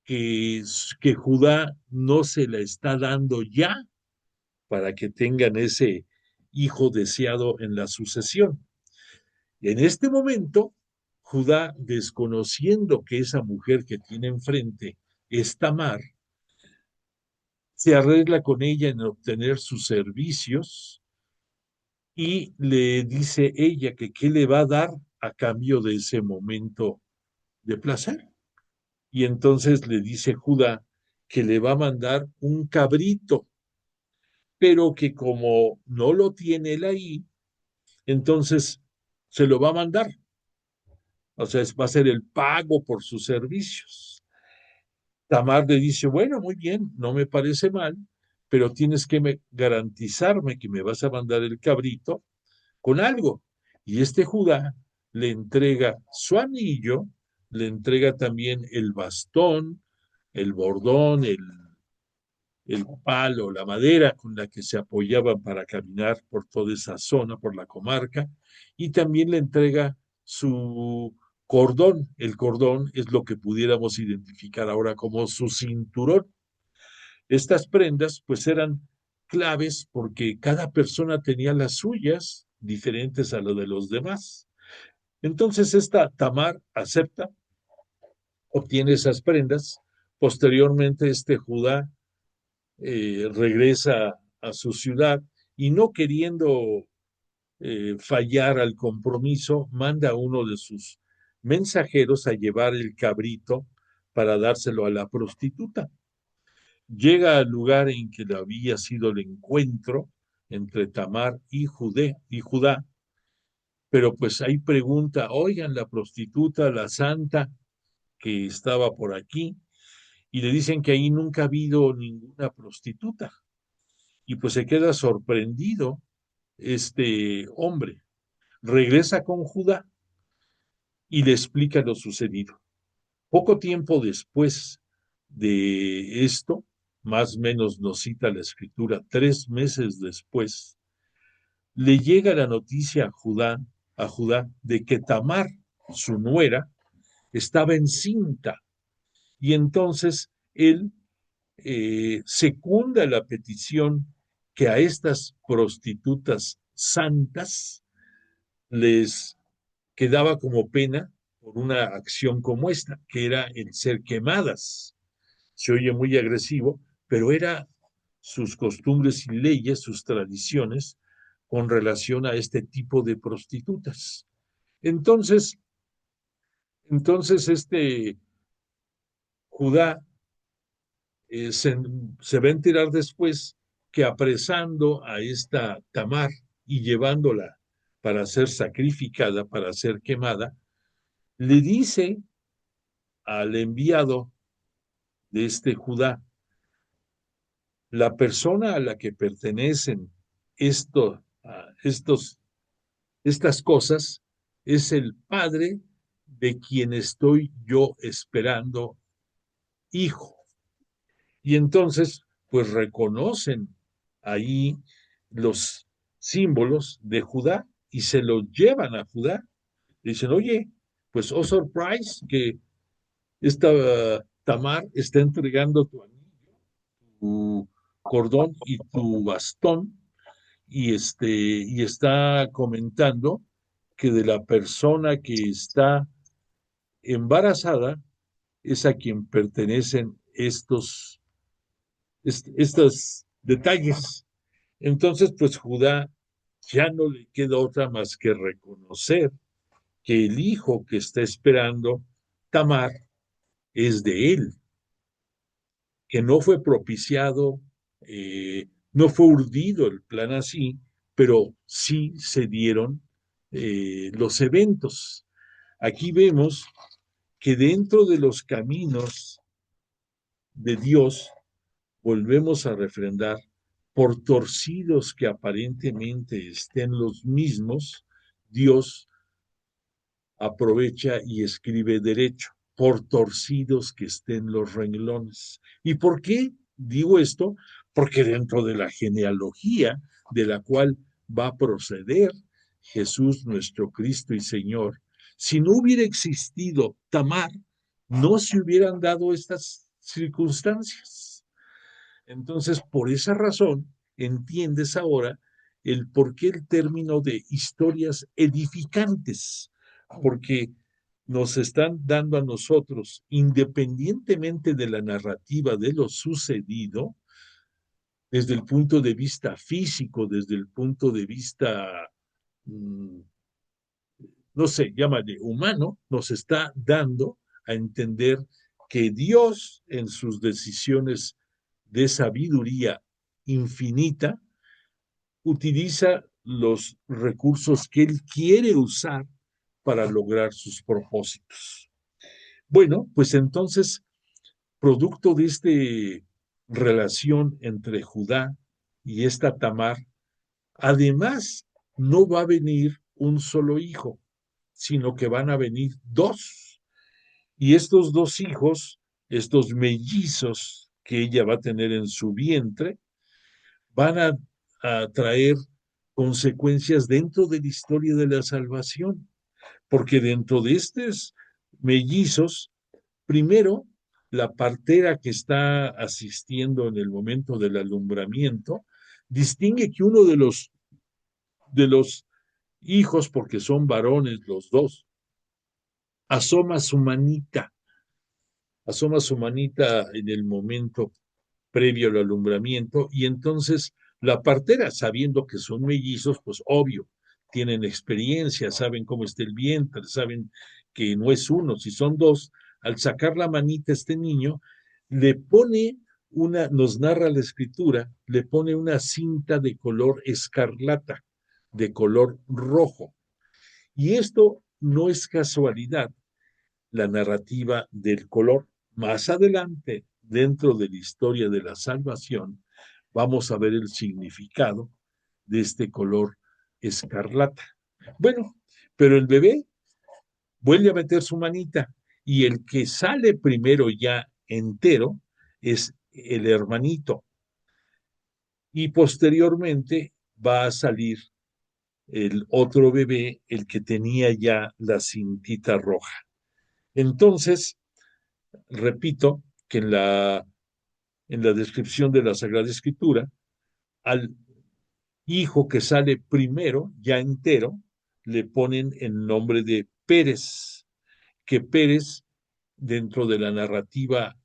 que Judá no se la está dando ya para que tengan ese hijo deseado en la sucesión. En este momento, Judá, desconociendo que esa mujer que tiene enfrente es Tamar, se arregla con ella en obtener sus servicios, y le dice ella que qué le va a dar a cambio de ese momento de placer. Y entonces le dice Judá que le va a mandar un cabrito, pero que como no lo tiene él ahí, entonces se lo va a mandar. O sea, va a ser el pago por sus servicios. Tamar le dice, bueno, muy bien, no me parece mal, pero tienes que garantizarme que me vas a mandar el cabrito con algo. Y este Judá le entrega su anillo, le entrega también el bastón, el bordón, el palo, la madera con la que se apoyaban para caminar por toda esa zona, por la comarca, y también le entrega su cordón. El cordón es lo que pudiéramos identificar ahora como su cinturón. Estas prendas pues eran claves porque cada persona tenía las suyas diferentes a lo de los demás. Entonces esta Tamar acepta, obtiene esas prendas. Posteriormente Judá regresa a su ciudad y no queriendo fallar al compromiso, manda a uno de sus mensajeros a llevar el cabrito para dárselo a la prostituta. Llega al lugar en que había sido el encuentro entre Tamar y Judá, pero pues ahí pregunta, oigan, la prostituta, la santa que estaba por aquí, y le dicen que ahí nunca ha habido ninguna prostituta. Y pues se queda sorprendido este hombre. Regresa con Judá y le explica lo sucedido. Poco tiempo después de esto, más o menos nos cita la escritura, 3 meses después, le llega la noticia a Judá de que Tamar, su nuera, estaba encinta. Y entonces él secunda la petición que a estas prostitutas santas les quedaba como pena por una acción como esta, que era el ser quemadas. Se oye muy agresivo, pero era sus costumbres y leyes, sus tradiciones con relación a este tipo de prostitutas. Entonces, Judá se va a enterar después que apresando a esta Tamar y llevándola para ser sacrificada, para ser quemada, le dice al enviado de Judá, la persona a la que pertenecen esto, estas cosas es el padre de quien estoy yo esperando hijo. Y entonces, pues reconocen ahí los símbolos de Judá y se los llevan a Judá. Dicen, oye, pues oh surprise, que esta Tamar está entregando tu anillo, tu cordón y tu bastón, y está comentando que de la persona que está embarazada es a quien pertenecen estos detalles. Entonces, pues Judá ya no le queda otra más que reconocer que el hijo que está esperando Tamar es de él, que no fue propiciado, no fue urdido el plan así, pero sí se dieron los eventos. Aquí vemos que dentro de los caminos de Dios, volvemos a refrendar, por torcidos que aparentemente estén los mismos, Dios aprovecha y escribe derecho, por torcidos que estén los renglones. ¿Y por qué digo esto? Porque dentro de la genealogía de la cual va a proceder Jesús nuestro Cristo y Señor, si no hubiera existido Tamar, no se hubieran dado estas circunstancias. Entonces, por esa razón, entiendes ahora el por qué el término de historias edificantes, porque nos están dando a nosotros, independientemente de la narrativa de lo sucedido, desde el punto de vista físico, desde el punto de vista, no sé, llámale humano, nos está dando a entender que Dios en sus decisiones de sabiduría infinita utiliza los recursos que Él quiere usar para lograr sus propósitos. Bueno, pues entonces, producto de esta relación entre Judá y esta Tamar, además no va a venir un solo hijo, sino que van a venir dos. Y estos dos hijos, estos mellizos que ella va a tener en su vientre van a traer consecuencias dentro de la historia de la salvación, porque dentro de estos mellizos, primero, la partera que está asistiendo en el momento del alumbramiento distingue que uno de los hijos, porque son varones los dos, asoma su manita, asoma su manita en el momento previo al alumbramiento, y entonces la partera, sabiendo que son mellizos, pues obvio, tienen experiencia, saben cómo está el vientre, saben que no es uno, si son dos, al sacar la manita a este niño, le pone nos narra la escritura, le pone una cinta de color escarlata, de color rojo. Y esto no es casualidad, la narrativa del color. Más adelante, dentro de la historia de la salvación, vamos a ver el significado de este color escarlata. Bueno, pero el bebé vuelve a meter su manita y el que sale primero ya entero es el hermanito y posteriormente va a salir el otro bebé, el que tenía ya la cintita roja. Entonces, repito que en la descripción de la Sagrada Escritura, al hijo que sale primero, ya entero, le ponen el nombre de Pérez, que Pérez, dentro de la narrativa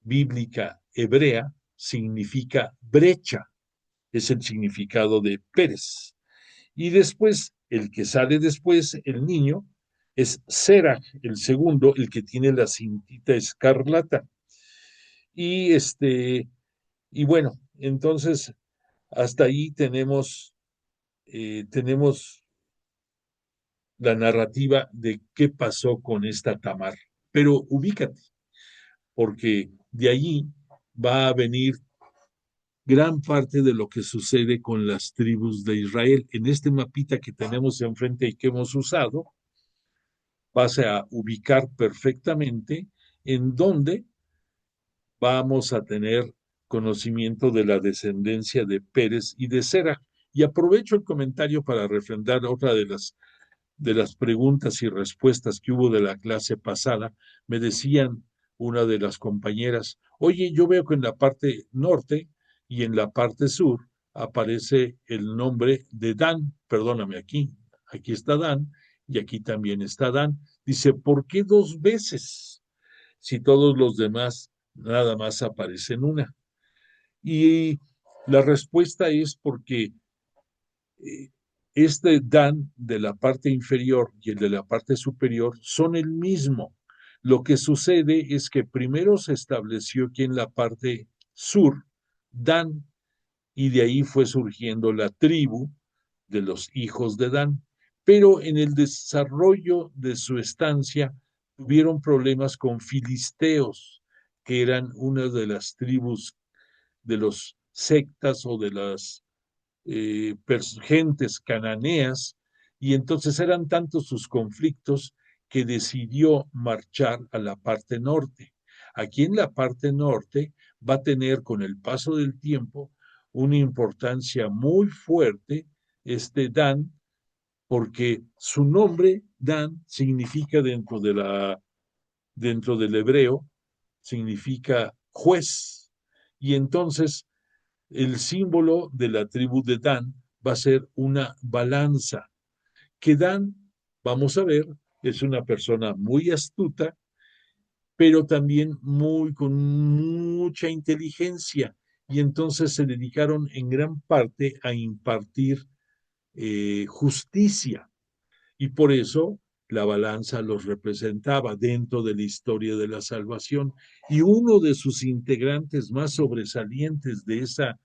bíblica hebrea, significa brecha, es el significado de Pérez. Y después, el que sale después, el niño, es Serach, el segundo, el que tiene la cintita escarlata. Y y bueno, entonces hasta ahí tenemos la narrativa de qué pasó con esta Tamar. Pero ubícate, porque de allí va a venir gran parte de lo que sucede con las tribus de Israel. En este mapita que tenemos enfrente y que hemos usado, vas a ubicar perfectamente en dónde vamos a tener conocimiento de la descendencia de Pérez y de Sera. Y aprovecho el comentario para refrendar otra de las preguntas y respuestas que hubo de la clase pasada. Me decían una de las compañeras, oye, yo veo que en la parte norte y en la parte sur aparece el nombre de Dan, perdóname, aquí está Dan y aquí también está Dan. Dice, ¿por qué dos veces? Si todos los demás nada más aparecen una. Y la respuesta es porque este Dan de la parte inferior y el de la parte superior son el mismo. Lo que sucede es que primero se estableció aquí en la parte sur Dan, y de ahí fue surgiendo la tribu de los hijos de Dan. Pero en el desarrollo de su estancia tuvieron problemas con filisteos, que eran una de las tribus de los sectas o de las gentes cananeas, y entonces eran tantos sus conflictos que decidió marchar a la parte norte. Aquí en la parte norte va a tener con el paso del tiempo una importancia muy fuerte este Dan, porque su nombre Dan significa dentro del hebreo significa juez, y entonces el símbolo de la tribu de Dan va a ser una balanza, que Dan, vamos a ver, es una persona muy astuta, pero también con mucha inteligencia, y entonces se dedicaron en gran parte a impartir justicia, y por eso la balanza los representaba dentro de la historia de la salvación, y uno de sus integrantes más sobresalientes de esa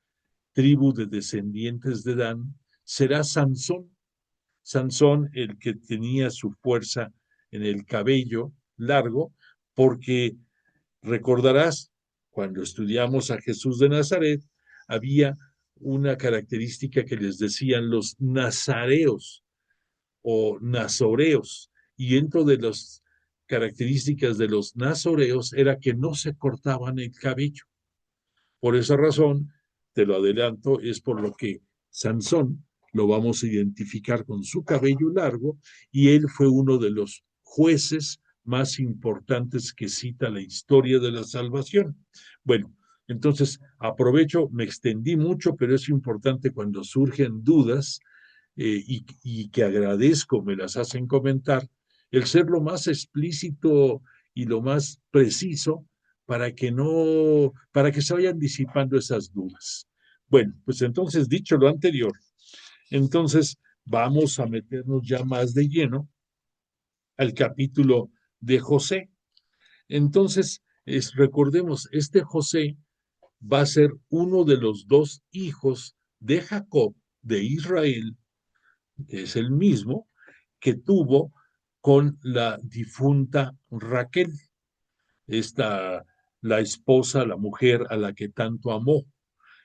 tribu de descendientes de Dan será Sansón. Sansón, el que tenía su fuerza en el cabello largo, porque recordarás, cuando estudiamos a Jesús de Nazaret, había una característica que les decían los nazareos o nazoreos, y dentro de las características de los nazoreos era que no se cortaban el cabello. Por esa razón, te lo adelanto, es por lo que Sansón lo vamos a identificar con su cabello largo y él fue uno de los jueces más importantes que cita la historia de la salvación. Bueno, entonces aprovecho, me extendí mucho, pero es importante cuando surgen dudas y que agradezco, me las hacen comentar, el ser lo más explícito y lo más preciso para que se vayan disipando esas dudas. Bueno, pues entonces, dicho lo anterior, entonces vamos a meternos ya más de lleno al capítulo de José. Entonces, recordemos, este José va a ser uno de los dos hijos de Jacob, de Israel, que es el mismo que tuvo con la difunta Raquel, esta, la esposa, la mujer a la que tanto amó.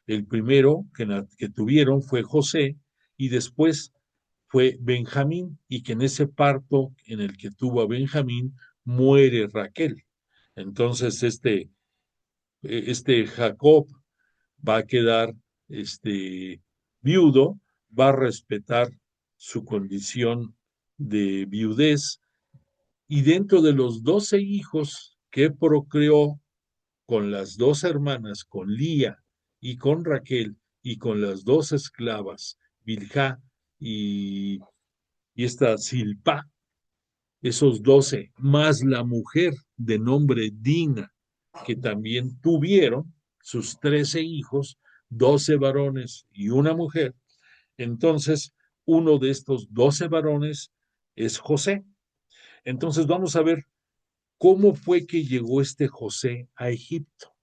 El primero que tuvieron fue José y después fue Benjamín, y que en ese parto en el que tuvo a Benjamín muere Raquel. Entonces este Jacob va a quedar viudo, va a respetar su condición de viudez, y dentro de los 12 hijos que procreó con las dos hermanas, con Lía y con Raquel, y con las dos esclavas, Bilhá y, y esta Silpá, esos 12 más la mujer de nombre Dina, que también tuvieron sus 13 hijos, 12 varones y una mujer. Entonces, uno de estos 12 varones es José. Entonces, vamos a ver cómo fue que llegó este José a Egipto.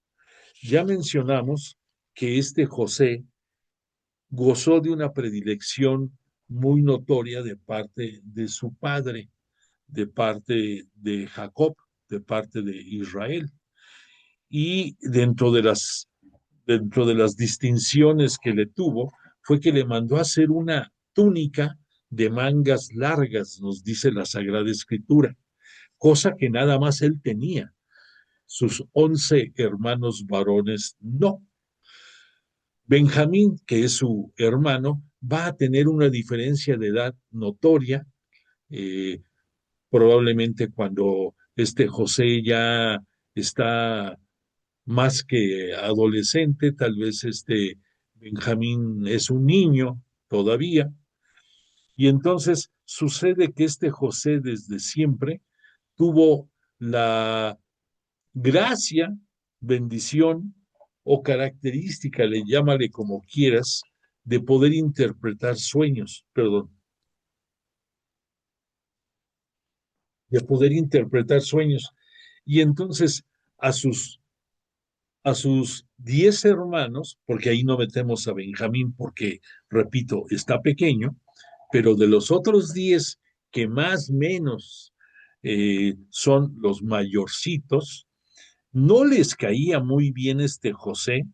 Ya mencionamos que este José gozó de una predilección muy notoria de parte de su padre, de parte de Jacob, de parte de Israel. Y dentro de las distinciones que le tuvo, fue que le mandó a hacer una túnica de mangas largas, nos dice la Sagrada Escritura, cosa que nada más él tenía. Sus 11 hermanos varones no. Benjamín, que es su hermano, va a tener una diferencia de edad notoria, eh, probablemente cuando este José ya está más que adolescente, tal vez este Benjamín es un niño todavía, y entonces sucede que este José desde siempre tuvo la gracia, bendición o característica, le llámale como quieras, de poder interpretar sueños, perdón, de poder interpretar sueños. Y entonces a sus a sus 10 hermanos, porque ahí no metemos a Benjamín porque, repito, está pequeño, pero de los otros 10 que más o menos son los mayorcitos, no les caía muy bien este José,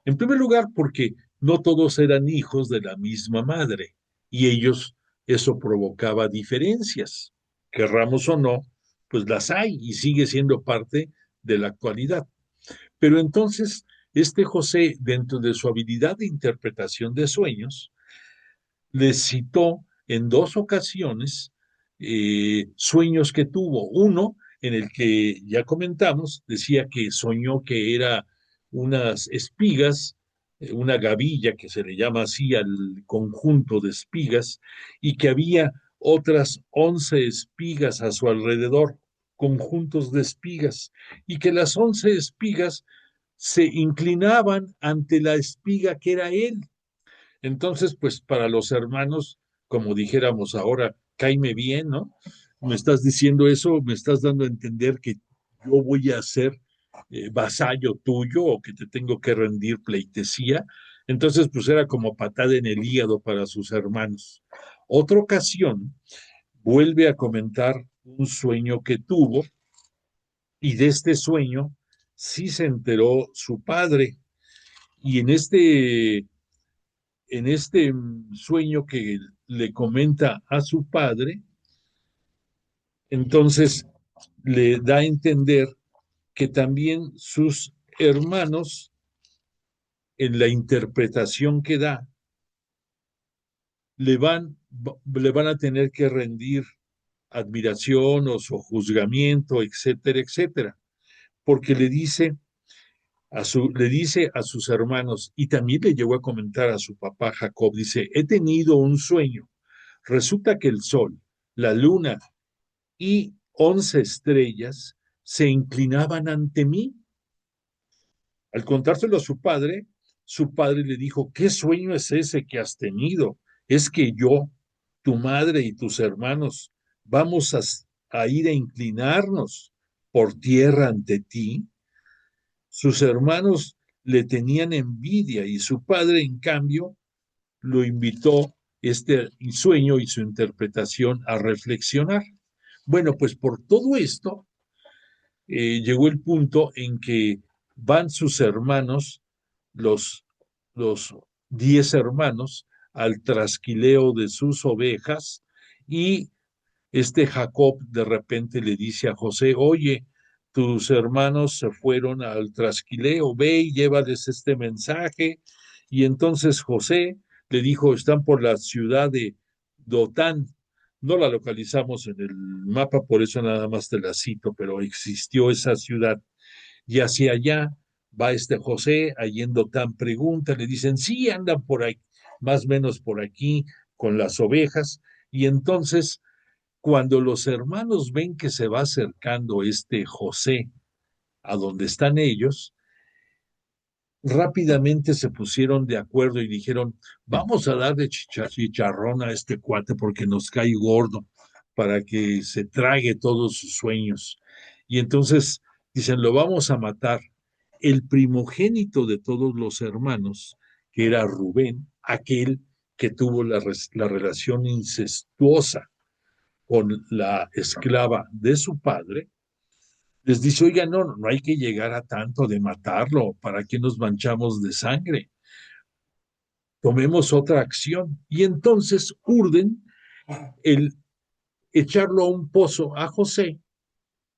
en primer lugar porque no todos eran hijos de la misma madre y ellos, eso provocaba diferencias, querramos o no, pues las hay y sigue siendo parte de la actualidad. Pero entonces, este José, dentro de su habilidad de interpretación de sueños, les citó en dos ocasiones sueños que tuvo. Uno, en el que ya comentamos, decía que soñó que era unas espigas, una gavilla que se le llama así al conjunto de espigas, y que había otras 11 espigas a su alrededor, conjuntos de espigas, y que las 11 espigas se inclinaban ante la espiga que era él. Entonces, pues para los hermanos, como dijéramos ahora, cáime bien, ¿no? Me estás diciendo eso, me estás dando a entender que yo voy a ser vasallo tuyo o que te tengo que rendir pleitesía. Entonces, pues era como patada en el hígado para sus hermanos. Otra ocasión, vuelve a comentar un sueño que tuvo, y de este sueño sí se enteró su padre. Y en este sueño que le comenta a su padre, entonces le da a entender que también sus hermanos en la interpretación que da, le van, le van a tener que rendir admiración o sojuzgamiento, etcétera, etcétera, porque le dice a sus hermanos, y también le llegó a comentar a su papá Jacob, dice, he tenido un sueño. Resulta que el sol, la luna y 11 estrellas se inclinaban ante mí. Al contárselo a su padre le dijo, ¿qué sueño es ese que has tenido? Es que yo, tu madre y tus hermanos, vamos a ir a inclinarnos por tierra ante ti. Sus hermanos le tenían envidia y su padre, en cambio, lo invitó este sueño y su interpretación a reflexionar. Bueno, pues por todo esto llegó el punto en que van sus hermanos, los, los 10 hermanos, al trasquileo de sus ovejas y este Jacob de repente le dice a José, oye, tus hermanos se fueron al trasquileo, ve y llévales este mensaje. Y entonces José le dijo, están por la ciudad de Dotán. No la localizamos en el mapa, por eso nada más te la cito, pero existió esa ciudad. Y hacia allá va este José, allí en Dotán pregunta, le dicen, sí, andan por ahí, más o menos por aquí, con las ovejas. Y entonces cuando los hermanos ven que se va acercando este José a donde están ellos, rápidamente se pusieron de acuerdo y dijeron, vamos a darle chicharrón a este cuate porque nos cae gordo para que se trague todos sus sueños. Y entonces dicen, lo vamos a matar. El primogénito de todos los hermanos, que era Rubén, aquel que tuvo la relación incestuosa con la esclava de su padre, les dice, oiga, no hay que llegar a tanto de matarlo, ¿para qué nos manchamos de sangre? Tomemos otra acción. Y entonces urden el echarlo a un pozo a José,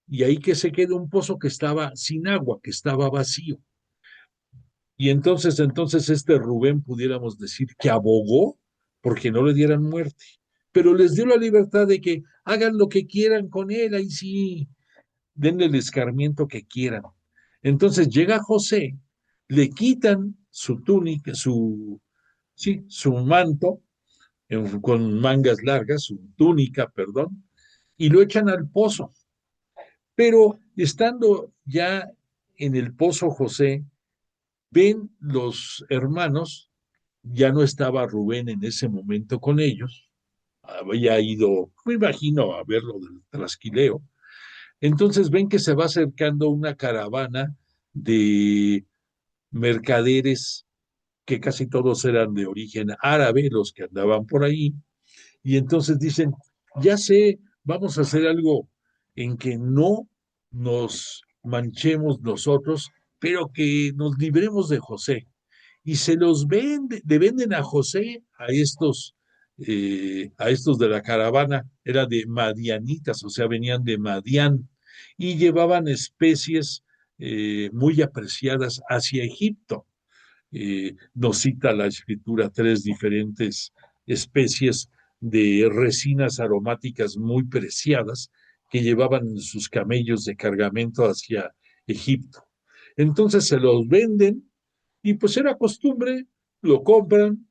y ahí que se quede un pozo que estaba sin agua, que estaba vacío. Y entonces este Rubén pudiéramos decir que abogó porque no le dieran muerte, pero les dio la libertad de que hagan lo que quieran con él, ahí sí, denle el escarmiento que quieran. Entonces llega José, le quitan su túnica, sí, su manto con mangas largas, su túnica, perdón, y lo echan al pozo. Pero estando ya en el pozo José, ven los hermanos, ya no estaba Rubén en ese momento con ellos, había ido, me imagino, a ver lo del trasquileo. Entonces ven que se va acercando una caravana de mercaderes que casi todos eran de origen árabe, los que andaban por ahí, y entonces dicen, ya sé, vamos a hacer algo en que no nos manchemos nosotros, pero que nos libremos de José. Y se los vende, le venden a José a estos de la caravana, era de madianitas, o sea, venían de Madián y llevaban especies muy apreciadas hacia Egipto. Nos cita la escritura tres diferentes especies de resinas aromáticas muy preciadas que llevaban en sus camellos de cargamento hacia Egipto. Entonces se los venden y pues era costumbre, lo compran,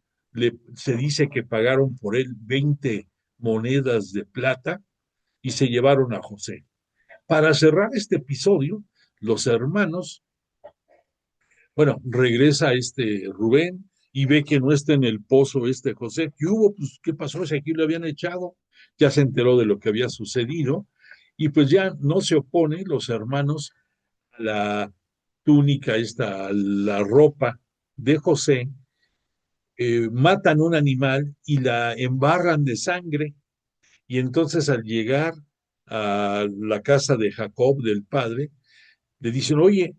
se dice que pagaron por él 20 monedas de plata y se llevaron a José. Para cerrar este episodio, los hermanos, bueno, regresa este Rubén y ve que no está en el pozo este José. ¿Qué hubo? Pues, ¿qué pasó? Si aquí lo habían echado. Ya se enteró de lo que había sucedido y pues ya no se opone los hermanos a la túnica, esta, a la ropa de José, matan un animal y la embarran de sangre. Y entonces al llegar a la casa de Jacob, del padre, le dicen, oye,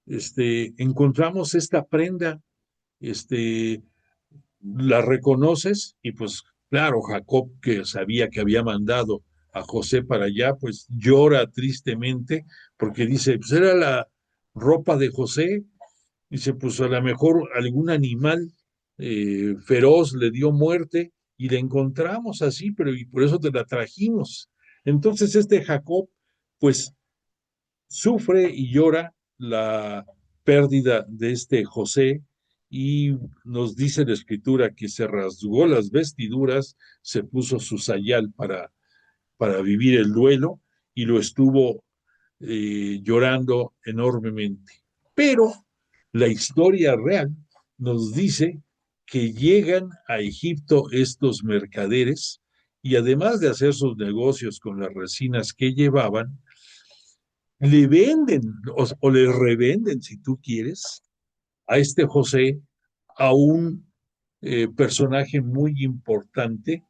encontramos esta prenda, este, ¿la reconoces? Y pues claro, Jacob, que sabía que había mandado a José para allá, pues llora tristemente porque dice, pues era la ropa de José Dice, pues a lo mejor algún animal feroz le dio muerte y la encontramos así, pero y por eso te la trajimos. Entonces este Jacob, pues sufre y llora la pérdida de este José y nos dice la escritura que se rasgó las vestiduras, se puso su sayal para vivir el duelo y lo estuvo llorando enormemente. Pero la historia real nos dice que llegan a Egipto estos mercaderes y además de hacer sus negocios con las resinas que llevaban, le venden o le revenden, si tú quieres, a este José, a un personaje muy importante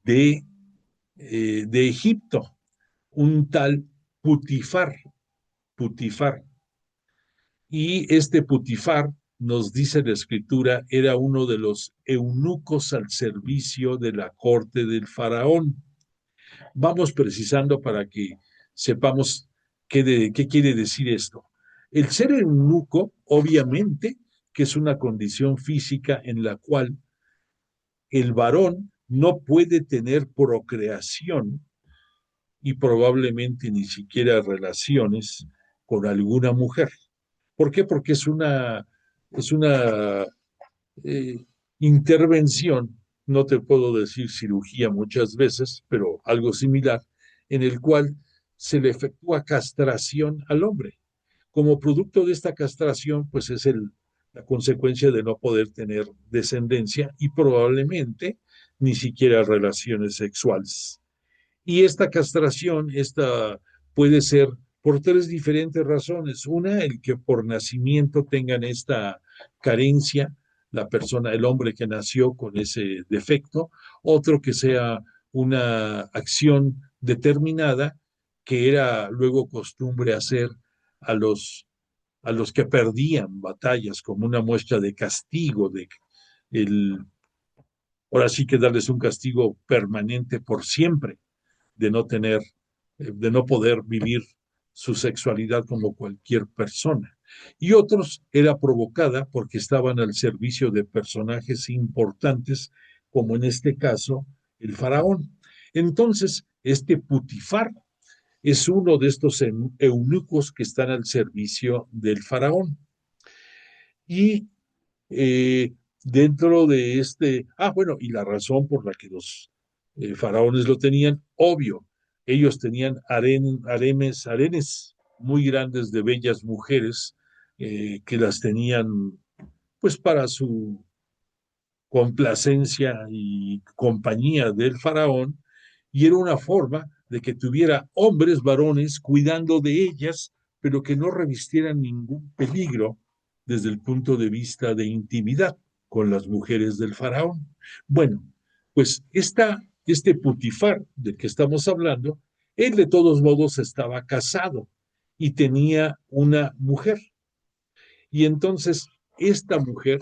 de, de Egipto, un tal Putifar. Putifar. Y este Putifar, nos dice la escritura, era uno de los eunucos al servicio de la corte del faraón. Vamos precisando para que sepamos qué quiere decir esto. El ser eunuco, obviamente, que es una condición física en la cual el varón no puede tener procreación y probablemente ni siquiera relaciones con alguna mujer. ¿Por qué? Porque es una intervención, no te puedo decir cirugía muchas veces, pero algo similar, en el cual se le efectúa castración al hombre. Como producto de esta castración, pues es la consecuencia de no poder tener descendencia y probablemente ni siquiera relaciones sexuales. Y esta castración, esta puede ser por tres diferentes razones. Una, el que por nacimiento tengan esta carencia, la persona, el hombre que nació con ese defecto. Otro, que sea una acción determinada que era luego costumbre hacer a los que perdían batallas como una muestra de castigo, el, ahora sí que darles un castigo permanente por siempre de no tener, de no poder vivir su sexualidad como cualquier persona. Y otros era provocada porque estaban al servicio de personajes importantes, como en este caso el faraón. Entonces, este Putifar es uno de estos eunucos que están al servicio del faraón. Y dentro de bueno, y la razón por la que los faraones lo tenían, obvio, ellos tenían harenes muy grandes de bellas mujeres que las tenían pues para su complacencia y compañía del faraón, y era una forma de que tuviera hombres varones cuidando de ellas, pero que no revistieran ningún peligro desde el punto de vista de intimidad con las mujeres del faraón. Bueno, pues este Putifar del que estamos hablando, él de todos modos estaba casado y tenía una mujer. Y entonces esta mujer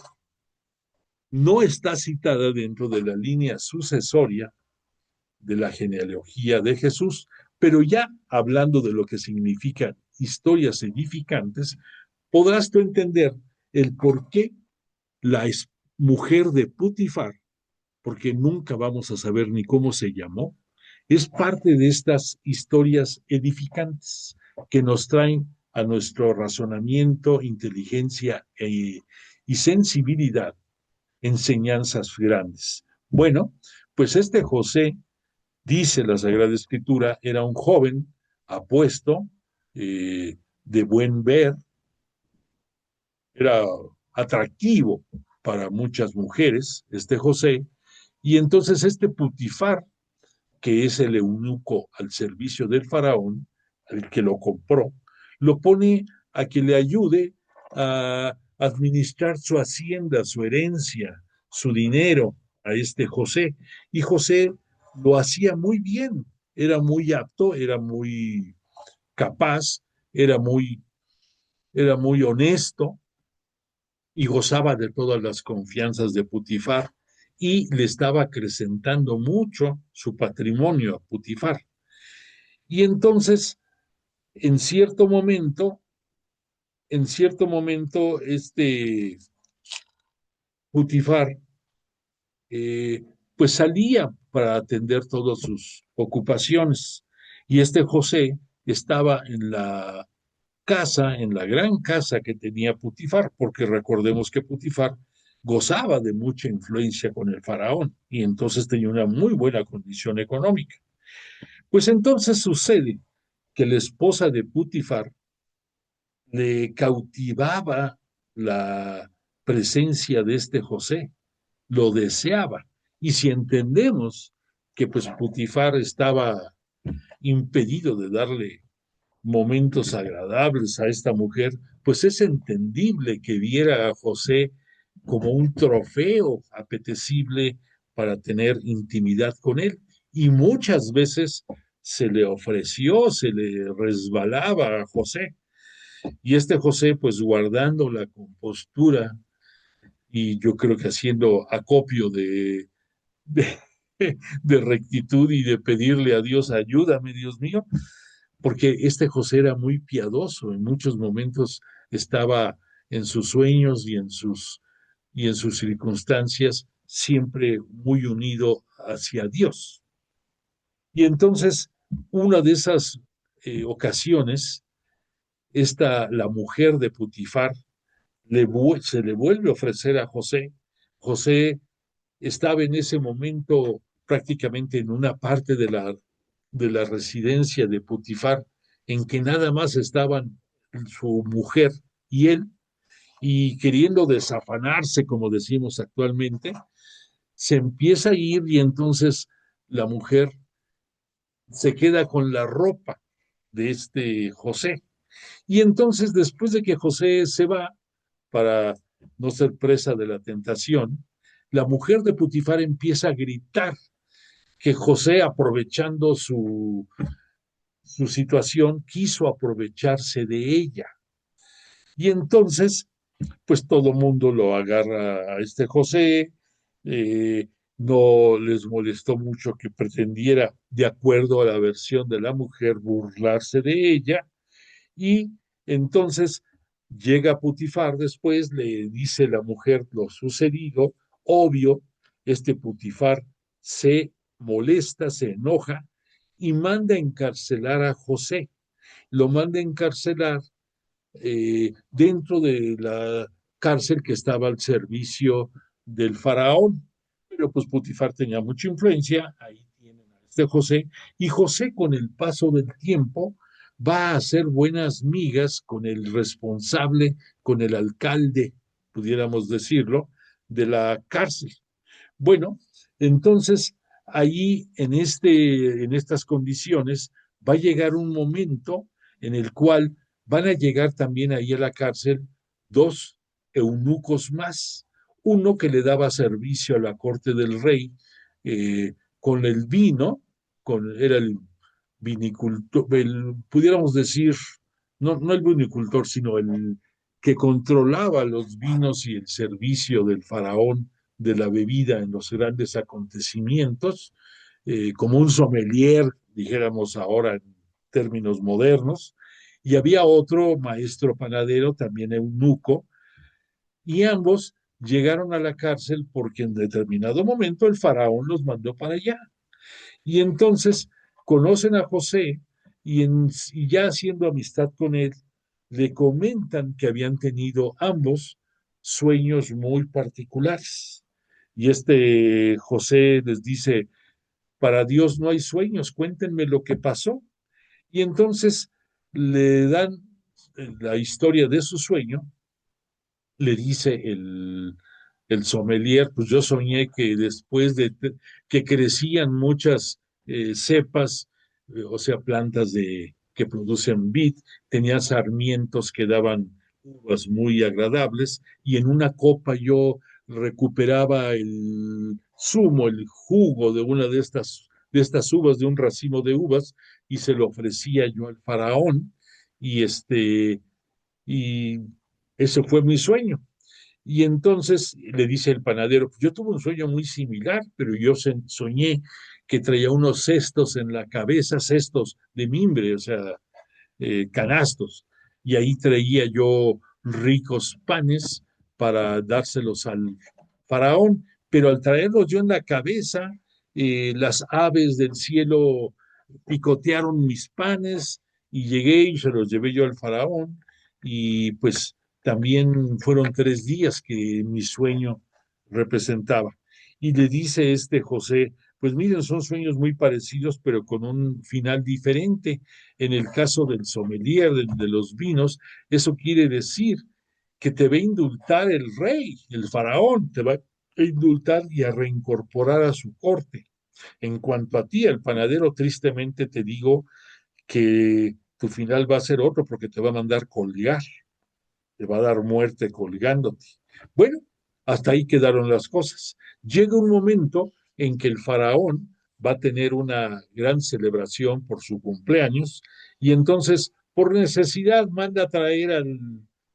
no está citada dentro de la línea sucesoria de la genealogía de Jesús, pero ya hablando de lo que significan historias edificantes, podrás tú entender el por qué la mujer de Putifar, porque nunca vamos a saber ni cómo se llamó, es parte de estas historias edificantes que nos traen a nuestro razonamiento, inteligencia y sensibilidad enseñanzas grandes. Bueno, pues este José, dice la Sagrada Escritura, era un joven apuesto, de buen ver, era atractivo para muchas mujeres, este José, y entonces este Putifar, que es el eunuco al servicio del faraón, el que lo compró, lo pone a que le ayude a administrar su hacienda, su herencia, su dinero a este José. Y José lo hacía muy bien, era muy apto, era muy capaz, era muy, era muy honesto y gozaba de todas las confianzas de Putifar y le estaba acrecentando mucho su patrimonio a Putifar. Y entonces, en cierto momento, en cierto momento Putifar eh, pues salía para atender todas sus ocupaciones. Y José estaba en la casa, en la gran casa que tenía Putifar, porque recordemos que Putifar gozaba de mucha influencia con el faraón y entonces tenía una muy buena condición económica. Pues entonces sucede que la esposa de Putifar le cautivaba la presencia de José, lo deseaba. Y si entendemos que pues Putifar estaba impedido de darle momentos agradables a esta mujer, pues es entendible que viera a José como un trofeo apetecible para tener intimidad con él. Y muchas veces se le ofreció, se le resbalaba a José. Y José, pues guardando la compostura y yo creo que haciendo acopio de, de rectitud y de pedirle a Dios, ayúdame, Dios mío, porque José era muy piadoso, en muchos momentos estaba en sus sueños y en sus circunstancias siempre muy unido hacia Dios. Y entonces, una de esas ocasiones, la mujer de Putifar se le vuelve a ofrecer a José. José estaba en ese momento prácticamente en una parte de la residencia de Putifar, en que nada más estaban su mujer y él, y queriendo desafanarse, como decimos actualmente, se empieza a ir y entonces la mujer se queda con la ropa de José. Y entonces, después de que José se va para no ser presa de la tentación, la mujer de Putifar empieza a gritar que José, aprovechando su situación, quiso aprovecharse de ella. Y entonces, pues todo mundo lo agarra a José, eh, no les molestó mucho que pretendiera, de acuerdo a la versión de la mujer, burlarse de ella, y entonces llega Putifar después, le dice la mujer lo sucedido, obvio, Putifar se molesta, se enoja y manda a encarcelar a José. Lo manda a encarcelar dentro de la cárcel que estaba al servicio del faraón. Pero pues Putifar tenía mucha influencia, ahí tienen a José, y José con el paso del tiempo va a hacer buenas migas con el responsable, con el alcalde, pudiéramos decirlo, de la cárcel. Bueno, entonces ahí en estas condiciones va a llegar un momento en el cual van a llegar también ahí a la cárcel dos eunucos más. Uno que le daba servicio a la corte del rey con el vino, era el vinicultor, pudiéramos decir, no el vinicultor, sino el que controlaba los vinos y el servicio del faraón de la bebida en los grandes acontecimientos, como un sommelier, dijéramos ahora en términos modernos, y había otro maestro panadero, también eunuco, y ambos llegaron a la cárcel porque en determinado momento el faraón los mandó para allá. Y entonces conocen a José y ya haciendo amistad con él, le comentan que habían tenido ambos sueños muy particulares. Y José les dice, para Dios no hay sueños, cuéntenme lo que pasó. Y entonces le dan la historia de su sueño, le dice el sommelier, pues yo soñé que después de que crecían muchas cepas, o sea, plantas que producen vid, tenía sarmientos que daban uvas muy agradables, y en una copa yo recuperaba el zumo, el jugo de una de estas uvas, de un racimo de uvas, y se lo ofrecía yo al faraón, y y ese fue mi sueño. Y entonces le dice el panadero, yo tuve un sueño muy similar, pero yo soñé que traía unos cestos en la cabeza, cestos de mimbre, o sea, canastos. y ahí traía yo ricos panes para dárselos al faraón, pero al traerlos yo en la cabeza, las aves del cielo picotearon mis panes y llegué y se los llevé yo al faraón y pues también fueron 3 días que mi sueño representaba. Y le dice José, pues miren, son sueños muy parecidos, pero con un final diferente. En el caso del sommelier, de los vinos, eso quiere decir que te va a indultar el rey, el faraón, te va a indultar y a reincorporar a su corte. En cuanto a ti, el panadero, tristemente te digo que tu final va a ser otro porque te va a mandar colgar, te va a dar muerte colgándote. Bueno, hasta ahí quedaron las cosas. Llega un momento en que el faraón va a tener una gran celebración por su cumpleaños y entonces, por necesidad, manda a traer al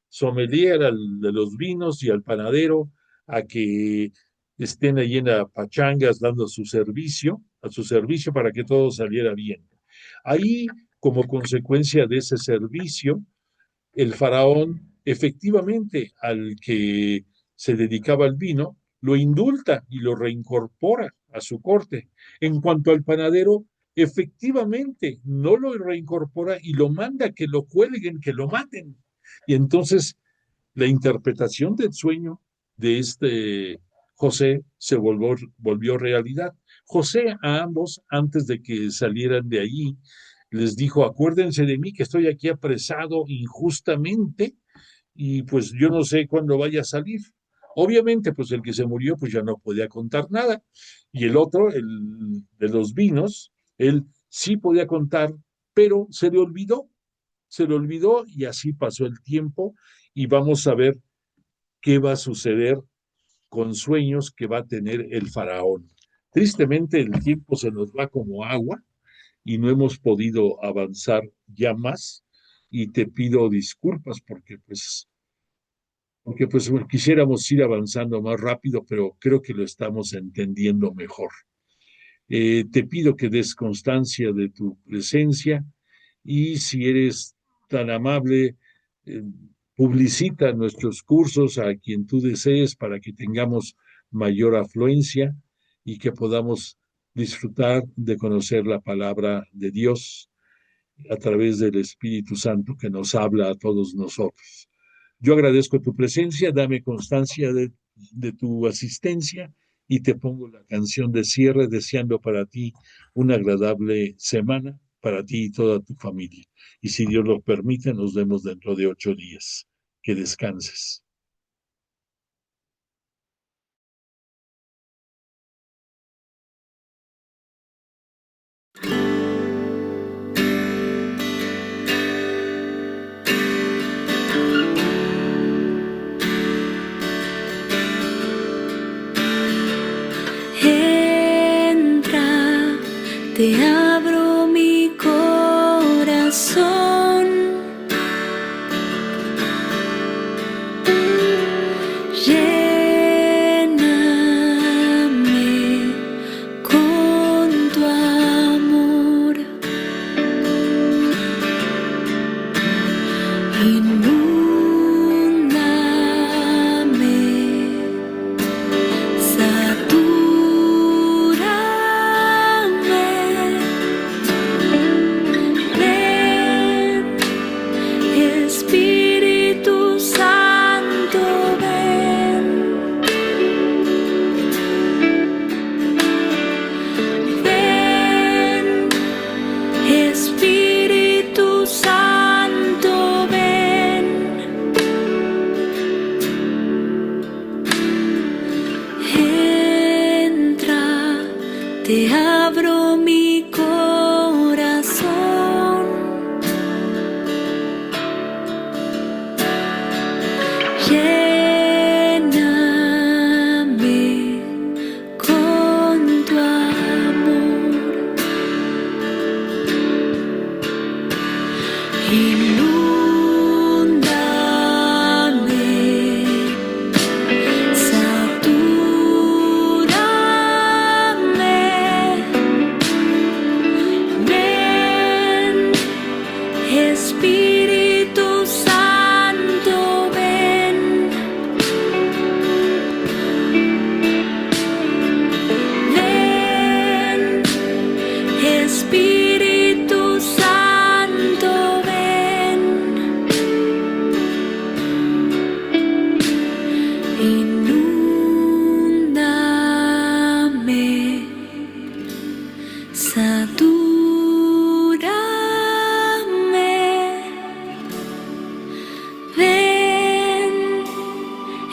sommelier, de los vinos y al panadero a que estén allí en la pachangas dando a su servicio para que todo saliera bien. Ahí, como consecuencia de ese servicio, el faraón efectivamente al que se dedicaba al vino, lo indulta y lo reincorpora a su corte. En cuanto al panadero, efectivamente no lo reincorpora y lo manda que lo cuelguen, que lo maten. Y entonces la interpretación del sueño de José se volvió realidad. José a ambos, antes de que salieran de allí, les dijo, acuérdense de mí que estoy aquí apresado injustamente y pues yo no sé cuándo vaya a salir. Obviamente, pues el que se murió, pues ya no podía contar nada. Y el otro, el de los vinos, él sí podía contar, pero se le olvidó y así pasó el tiempo y vamos a ver qué va a suceder con sueños que va a tener el faraón. Tristemente el tiempo se nos va como agua y no hemos podido avanzar ya más y te pido disculpas porque quisiéramos ir avanzando más rápido, pero creo que lo estamos entendiendo mejor. Te pido que des constancia de tu presencia y si eres tan amable, eh, publicita nuestros cursos a quien tú desees para que tengamos mayor afluencia y que podamos disfrutar de conocer la palabra de Dios a través del Espíritu Santo que nos habla a todos nosotros. Yo agradezco tu presencia, dame constancia de tu asistencia y te pongo la canción de cierre deseando para ti una agradable semana, para ti y toda tu familia. Y si Dios lo permite, nos vemos dentro de 8 días. Que descanses. Entra, te abro mi corazón. Lléname con tu amor. Inúndame, satúrame. Ven, Espíritu Santo, ven. Ven, Espíritu Santo, ven. Entra, te abro mi corazón. Lléname con tu amor. Inúndame, satúrame. Ven, Espíritu Santo.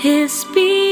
Espíritu